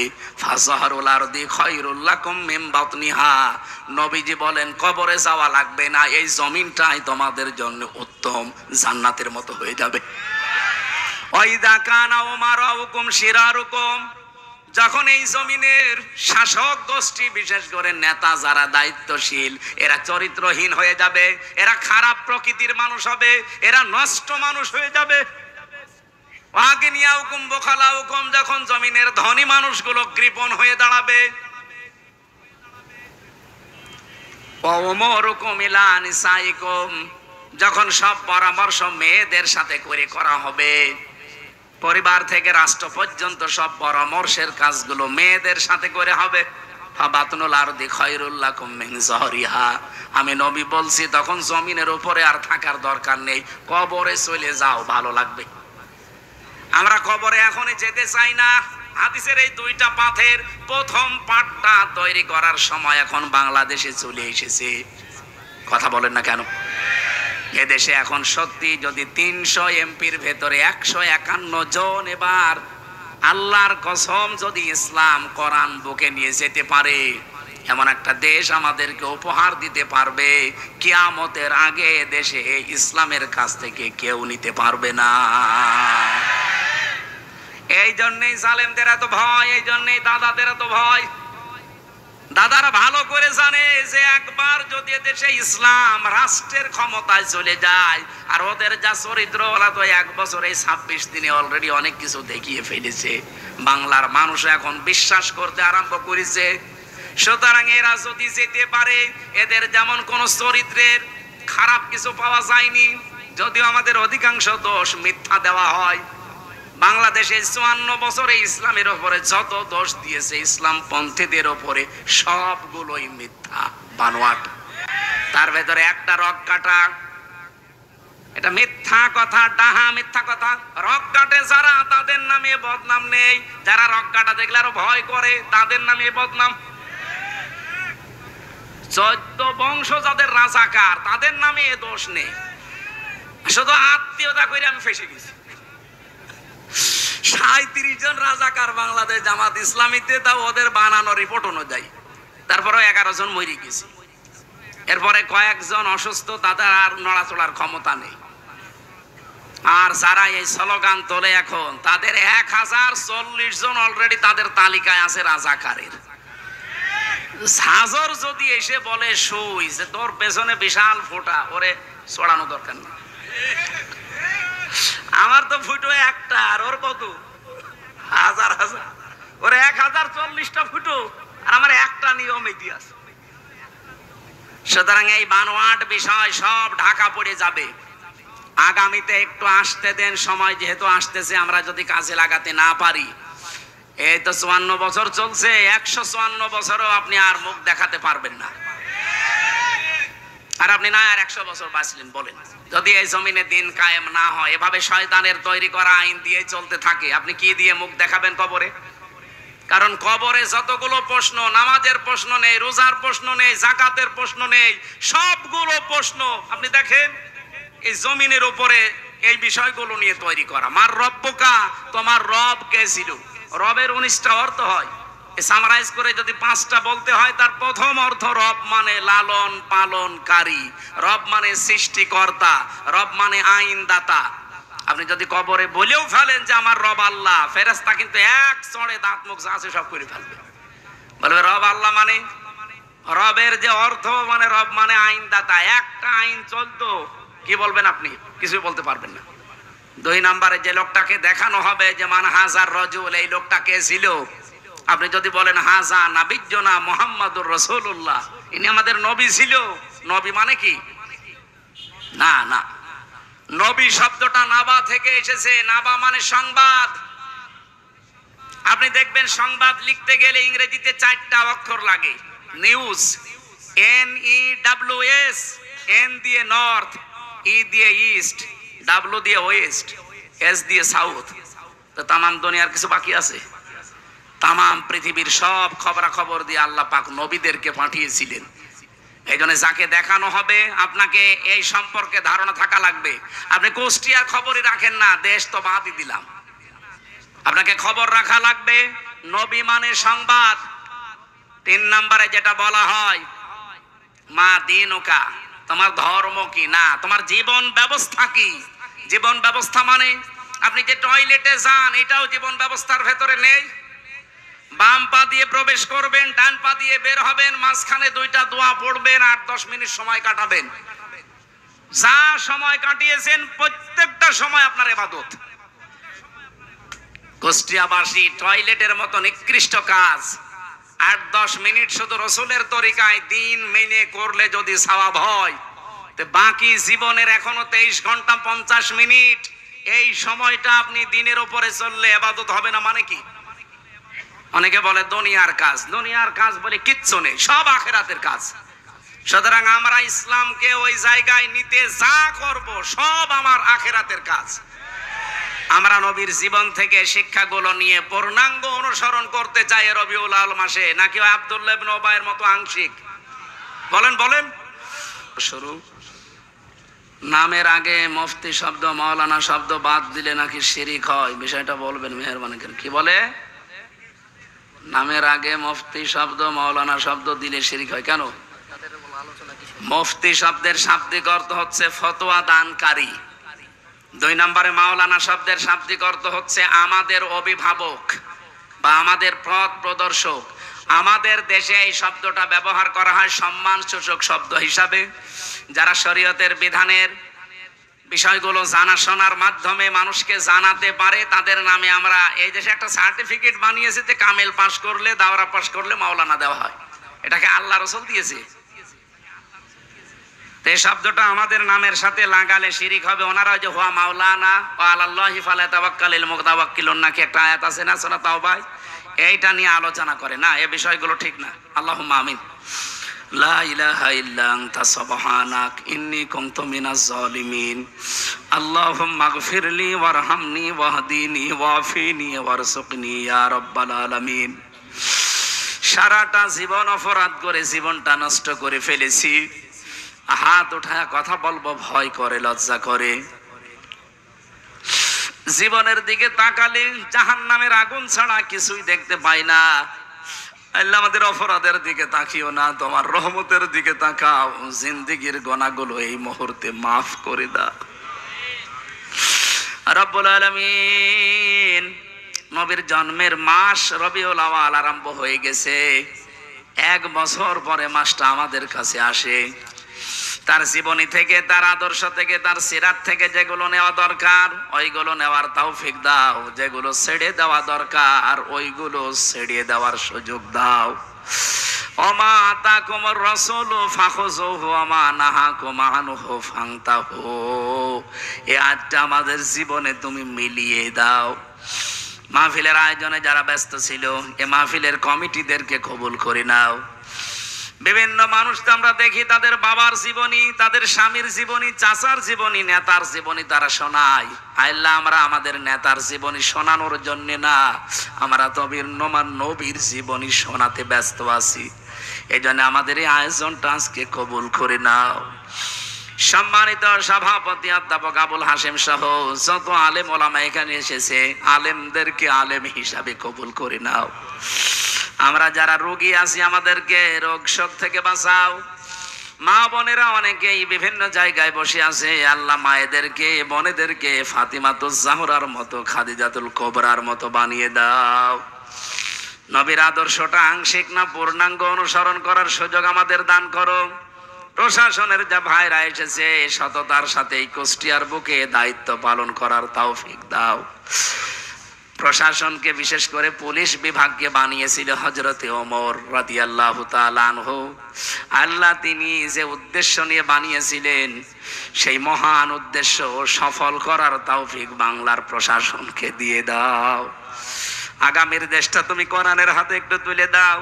নবীজি বলেন কবরে যাওয়া লাগবে না, এই জমিনটাই তোমাদের জন্য উত্তম জান্নাতের মতো হয়ে যাবে। ওয়াইদা কানা উমারাউকুম শিরারুকুম, যখন এই জমিনের শাসক গোষ্ঠী, বিশেষ করে নেতা যারা দায়িত্বশীল, এরা চরিত্রহীন হয়ে যাবে, এরা খারাপ প্রকৃতির মানুষ হবে, এরা নষ্ট মানুষ হয়ে যাবে। ওয়াগনিয়াউকুম বুখালাউকুম, যখন জমিনের ধনী মানুষগুলো কৃপণ হয়ে দাঁড়াবে। ওয়াউমুরুকুম ইলা নিসাইকুম, যখন সব পরামর্শ মেয়েদের সাথে করে করা হবে, পরিবার থেকে রাষ্ট্র পর্যন্ত সব পরামর্শের কাজগুলো মেয়েদের সাথে করে হবে। আমি নবী বলছি তখন জমিনের উপরে আর থাকার দরকার নেই, কবরে চলে যাও, ভালো লাগবে। আমরা কবরে এখনই যেতে চাই না। হাদিসের এই দুইটা পাথের প্রথম পাঠটা তৈরি করার সময় এখন বাংলাদেশে চলে এসেছে। কথা বলেন না কেন? এদেশে এখন সত্যি যদি ৩০০ এমপির ভেতরে ১৫১ জন এবার আল্লাহর কসম যদি ইসলাম কোরআন বুকে নিয়ে যেতে পারে, এমন একটা দেশ আমাদেরকে উপহার দিতে পারবে, কিয়ামতের আগে দেশে ইসলামের কাছ থেকে কেউ নিতে পারবে না। এই জন্যই জালেমদের এত ভয়, এই জন্যই দাদাদের এত ভয়। দাদারা ভালো করে জানে যে একবার যদি দেশে ইসলাম রাষ্ট্রের ক্ষমতায় চলে যায়, আর ওদের যা চরিত্র, ওরা তো ১ বছরে ২৬ দিনে অলরেডি অনেক কিছু দেখিয়ে ফেলেছে। বাংলার মানুষ এখন বিশ্বাস করতে আরম্ভ করেছে। সুতরাং এরা যদি যেতে পারে, এদের যেমন কোন চরিত্রের খারাপ কিছু পাওয়া যায়নি, যদিও আমাদের অধিকাংশ দোষ মিথ্যা দেওয়া হয়। বাংলাদেশে ৫৪ বছরে ইসলামের উপরে যত দোষ দিয়েছে ইসলাম পন্থীদের উপরে, সবগুলোই মিথ্যা বানোয়াট। তার ভেতরে একটা রক কাটা, এটা মিথ্যা কথা, ডাহা মিথ্যা কথা। রক কাটে যারা, তাদের নামে বদনাম নেই। যারা রক কাটা দেখলে আরো ভয় করে, তাদের নামে বদনাম। ১৪ বংশ যাদের রাজাকার, তাদের নামে এ দোষ নেই। শুধু আত্মীয়তা করে আমি ফেসে গেছি। ৩৭ জন রাজাকার বাংলাদেশ জামাত ইসলামীতে, তাও ওদের বানানো রিপোর্ট অনুযায়ী। তারপরে ১১ জন মরে গেছে। এরপরে কয়েকজন অসুস্থ, তাদের আর নড়াচড়ার ক্ষমতা নেই। আর যারা এই স্লোগান তোলে এখন, তাদের ১০৪০ জন অলরেডি তাদের তালিকায় আছে রাজাকারের। হাজর যদি এসে বলে শুই যে তোর পেছনে বিশাল ফোঁটা, ওরে ছড়ানো দরকার না। আমার তো ফুটো একটা, আর ওর কত হাজার হাজার, ওর ১০৪০টা ফুটো, আর আমার একটা নিয়ম ইতিহাস। সুতরাং এই বানোয়াট বিষয় সব ঢাকা পড়ে যাবে। আগামীতে একটু আসতে দেন, সময় যেহেতু আসতেছে, আমরা যদি কাজে লাগাতে না পারি, এই তো ৫৪ বছর চলছে, ১৫৪ বছরও আপনি আর মুখ দেখাতে পারবেন না। আর আপনি না আর ১০০ বছর বাঁচলেন বলেন, যদি এই জমিনে দিন কায়েম না হয়, এভাবে শয়তানের তৈরি করা আইন দিয়ে চলতে থাকে, আপনি কি দিয়ে মুখ দেখাবেন কবরে? কারণ কবরে যতগুলো প্রশ্ন, নামাজের প্রশ্ন নেই, রোজার প্রশ্ন নেই, যাকাতের প্রশ্ন নেই, সবগুলো প্রশ্ন আপনি দেখেন এই জমিনের উপরে এই বিষয়গুলো নিয়ে তৈরি করা। মার রব্বুকা, তোমার রব কে ছিল? রবের ১৯টা অর্থ হয়। সামারাইজ করে যদি ৫টা বলতে হয়, তার প্রথম অর্থ রব মানে লালন পালনকারী, রব মানে সৃষ্টিকর্তা, রব মানে আইনদাতা। আপনি যদি কবরে বলেও ফেলেন যে আমার রব আল্লাহ, ফেরেশতা কিন্তু এক চড়ে দাঁত মুখ যা আছে সব করে ফেলবে, বলবে রব আল্লাহ মানে, রবের যে অর্থ মানে রব মানে আইনদাতা। একটা আইন চলতো, কি বলবেন আপনি? কিছু বলতে পারবেন না। ২ নম্বরে যে লোকটাকে দেখানো হবে যে মান হাজার রজুল, এই লোকটা কে ছিল? আপনি যদি বলেন হাজা নাবিজ্জনা মুহাম্মাদুর রাসূলুল্লাহ, ইনি আমাদের নবী ছিল, নবী মানে কি? না না, নবী শব্দটা নাবা থেকে এসেছে। নাবা মানে সংবাদ। আপনি দেখবেন সংবাদ লিখতে গেলে ইংরেজিতে 4টা অক্ষর লাগে। নিউজ, NEWS, N দিয়ে নর্থ, E দিয়ে ইস্ট, W দিয়ে ওয়েস্ট, S দিয়ে সাউথ। তো তামাম দুনিয়ার কিছু বাকি আছে? তামাম পৃথিবীর সব খবরাখবর দিয়ে আল্লাহ পাক নবীদেরকে পাঠিয়েছিলেন। এই জন্য যাকে দেখানো হবে আপনাকে এই সম্পর্কে ধারণা থাকা লাগবে। আপনি কুষ্টিয়ার খবরই রাখেন না, দেশ তো বাদই দিলাম। আপনাকে খবর রাখা লাগবে। নবী মানে সংবাদ। 3 নম্বরে যেটা বলা হয়, মা দিনুকা, তোমার ধর্ম কি, না তোমার জীবন ব্যবস্থা কি। জীবন ব্যবস্থা মানে আপনি যে টয়লেটে যান, এটাও জীবন ব্যবস্থার ভেতরে নেই। বাম পা দিয়ে প্রবেশ করবেন, ডান পা দিয়ে বের হবেন, মাঝখানে 2টা দোয়া পড়বেন, 8-10 মিনিট সময় কাটাবেন। যা সময় কাটিয়েছেন প্রত্যেকটা সময় আপনার ইবাদত। কুষ্টিয়াবাসী টয়লেটের মতো নিকৃষ্ট কাজ 8-10 মিনিট শুধু রসুলের তরিকায় দিন মেনে করলে যদি সওয়াব হয়, তো বাকি জীবনের এখনো 23 ঘন্টা 50 মিনিট, এই সময়টা আপনি দিনের উপরে চললে ইবাদত হবে না মানে কি? অনেকে বলে দুনিয়ার কাজ। দুনিয়ার কাজ বলে কিচ্ছু নেই, সব আখিরাতের কাজ। সুতরাং আমরা ইসলামকে ওই জায়গায় নিতে যা করব সব আমার আখিরাতের কাজ। আমরা নবীর জীবন থেকে শিক্ষাগুলো নিয়ে পূর্ণাঙ্গ অনুসরণ করতে চাই রবিউল আউয়াল মাসে, নাকি ওই আব্দুল্লাহ ইবনে উবাইয়ের মতো আংশিক? বলেন বলেন। শুরু নামের আগে মুফতি শব্দ, মাওলানা শব্দ বাদ দিলে নাকি শিরক হয়, বিষয়টা বলবেন মেহেরবানি করে। কি বলে? নামের আগে মুফতি শব্দ, মাওলানা শব্দ দিলে শিরক হয় কেন? মুফতি শব্দের শাব্দিক অর্থ হচ্ছে ফতোয়া দানকারী। 2 নম্বরে মাওলানা শব্দের শাব্দিক অর্থ হচ্ছে আমাদের অভিভাবক বা আমাদের পথ প্রদর্শক। আমাদের দেশে এই শব্দটা ব্যবহার করা হয় সম্মানসূচক শব্দ হিসাবে। যারা শরীয়তের বিধানের বিষয়গুলো জানাশোনার মাধ্যমে মানুষকে জানাতে পারে, তাদের নামে আমরা এই দেশে একটা সার্টিফিকেট বানিয়েছে যে কামেল পাস করলে, দাওরা পাস করলে মাওলানা দেওয়া হয়। এটাকে আল্লাহ রাসূল দিয়েছে। এই শব্দটা আমাদের নামের সাথে লাগালে শিরিক হবে। ওনারা যে হুয়া মাওলানা ওয়া আলাল্লাহি ফালাতাওয়াক্কালিল মুতাওয়াক্কিলুন নাকি একটা আয়াত আছে না সূরা তাওবায়, এইটা নিয়ে আলোচনা করে না। এই বিষয়গুলো ঠিক না। আল্লাহুম্মা আমিন। লা ইলাহা ইল্লা আনতা সুবহানাক ইন্নী কুনতু মিনাজ জালিমিন। আল্লাহুম্মা গফিরলি ওয়ারহামনি ওয়াহদিনি ওয়াফিনি ওয়ারযুকনি ইয়া রাব্বাল আলামিন। সারাটা জীবন অপরাধ করে জীবনটা নষ্ট করে ফেলেছি। হাত উঠায় কথা বলবো ভয় করে, লজ্জা করে। জীবনের দিকে তাকালে জাহান্নামের আগুন ছাড়া কিছুই দেখতে পাই না। আল্লাহ আমাদের অপরাধের দিকে তাকিও না, তোমার রহমতের দিকে তাকাও। জিন্দেগীর গুনাহগুলো এই মুহূর্তে মাফ করে দাও রব্বুল আলামিন। নবীর জন্মের মাস রবিউল আউয়াল আরম্ভ হয়ে গেছে। 1 বছর পরে মাসটা আমাদের কাছে আসে। তার জীবনী থেকে, তার আদর্শ থেকে, তার সিরাত থেকে যেগুলো নেওয়া দরকার ওইগুলো নেওয়ার তৌফিক দাও। যেগুলো ছেড়ে দেওয়া দরকার ওইগুলো ছেড়ে দেওয়ার সুযোগ দাও। ওমা আতাকুমুর রাসূলু ফাখুযুহু ওমা নাহাকুম আনহু ফান্তাহু। এই আজটা আমাদের জীবনে তুমি মিলিয়ে দাও। মাহফিলের আয়োজনে যারা ব্যস্ত ছিল, এই মাহফিলের কমিটিদেরকে কবুল করে নাও। বিভিন্ন মানুষ তো আমরা দেখি তাদের বাবার জীবনী, তাদের স্বামীর জীবনী, চাচার জীবনী, নেতার জীবনী তারা শোনায়। আল্লাহ আমরা আমাদের নেতার জীবনী শোনানোর জন্য না, আমরা নবীর জীবনী শোনাতে ব্যস্ত আছি। এই জন্য আমাদের এই আয়োজনটা আজকে কবুল করে নাও। সম্মানিত সভাপতি অধ্যাপক আবুল হাশেম সহ যত আলেম ওলামা এখানে এসেছে, আলেমদেরকে আলেম হিসাবে কবুল করে নাও। আমরা যারা রোগী আছি আমাদেরকে রোগ শোক থেকে বাঁচাও। মা বোনেরা অনেকেই বিভিন্ন জায়গায় বসে আছে, আল্লাহ মায়েদেরকে বোনেদেরকে ফাতিমাতুজ জাহরার মতো, খাদিজাতুল কুবরার মতো বানিয়ে দাও। নবীর আদর্শটা আংশিক না পূর্ণাঙ্গ অনুসরণ করার সুযোগ আমাদের দান করো। প্রশাসনের যা ভাইরা এসেছে সততার সাথে এই কুষ্টিয়ার বুকে দায়িত্ব পালন করার তৌফিক দাও। প্রশাসনকে বিশেষ করে পুলিশ বিভাগকে বানিয়েছিল হযরতে ওমর রাদিয়াল্লাহু তাআলা আনহু। আল্লাহ তিনি যে উদ্দেশ্য নিয়ে বানিয়েছিলেন সেই মহান উদ্দেশ্য সফল করার তৌফিক বাংলার প্রশাসনকে দিয়ে দাও। আগামীর দেশটা তুমি কোরআনের হাতে একটু তুলে দাও।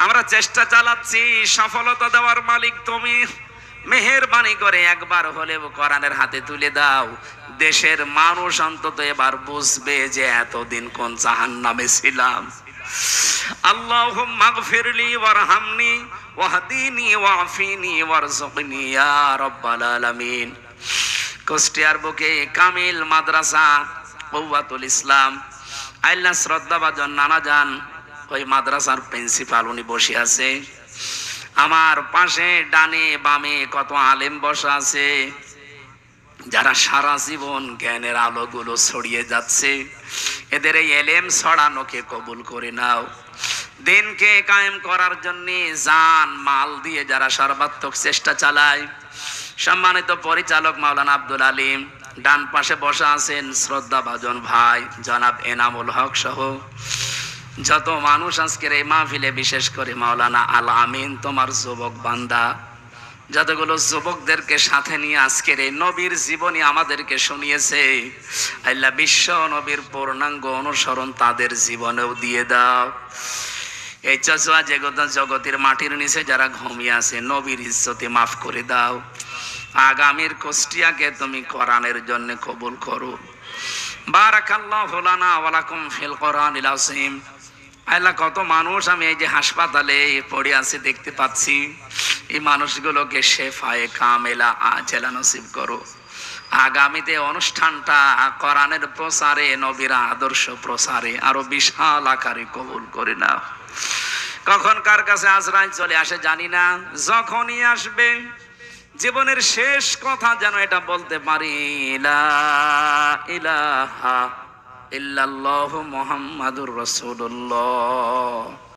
আমরা চেষ্টা চালাচ্ছি, সফলতা দেওয়ার মালিক তুমি। মেহেরবানি করে একবার হলেও কোরআনের হাতে তুলে দাও। দেশের মানুষ অন্তত এবার বুঝবে যে এতদিন কোন জাহান্নামে ছিলাম। আল্লাহুম্মা গফিরলি ওয়ারহামনি ওয়াহদিনি ওয়াফিনি ওয়ারযুকনি ইয়া রাব্বাল আলামিন। কুষ্টিয়ার বুকে কামিল মাদ্রাসা কওয়াতুল ইসলাম আল্লাহ শ্রদ্ধাভাজন নানা যান, ওই মাদ্রাসার প্রিন্সিপাল উনি বসে আছে। আমার পাশে ডানে বামে কত আলেম বসা আছে যারা সারা জীবন জ্ঞানের আলোগুলো ছড়িয়ে যাচ্ছে। এদের এই এলেম ছড়ানোকে কবুল করে নাও। দিনকে কায়েম করার জন্য জান মাল দিয়ে যারা সর্বাত্মক চেষ্টা চালায়। সম্মানিত পরিচালক মাওলানা আব্দুল আলিম, ডান পাশে বসা আছেন শ্রদ্ধাভাজন ভাই জনাব এনামুল হক সহ যত মানুষ আজকের এই মাহফিলে, বিশেষ করে মাওলানা আল আমিন তোমার যুবক বান্দা, যতগুলো যুবকদেরকে সাথে নিয়ে আজকের এই নবীর জীবনী আমাদেরকে শুনিয়েছে, আল্লাহ বিশ্ব নবীর পূর্ণাঙ্গ অনুসরণ তাদের জীবনেও দিয়ে দাও। এই চচুয়া জগতের মাটির নিচে যারা ঘুমিয়ে আছে, নবীর ইজ্জতে মাফ করে দাও। আগামীর কুষ্টিয়াকে তুমি কোরআনের জন্য কবুল করো। বারাকাল্লাহু লানা ওয়া লাকুম ফিল কোরআনিল আযীম। আল্লাহ কত মানুষ আমি এই যে হাসপাতালে পড়ে আছে দেখতে পাচ্ছি, এই মানুষগুলোকে শেফায়ে কামেলা আজেলা নসিব করো। আগামীতে অনুষ্ঠানটা কোরআনের প্রচারে, নবীর আদর্শ প্রচারে আরো বিশাল আকারে কবুল করে নাও। কখন কার কাছে আজরাইল চলে আসে জানি না, যখনই আসবে জীবনের শেষ কথা যেন এটা বলতে পারি, লা ইলাহা ইল্লাল্লাহু মুহাম্মাদুর রাসূলুল্লাহ।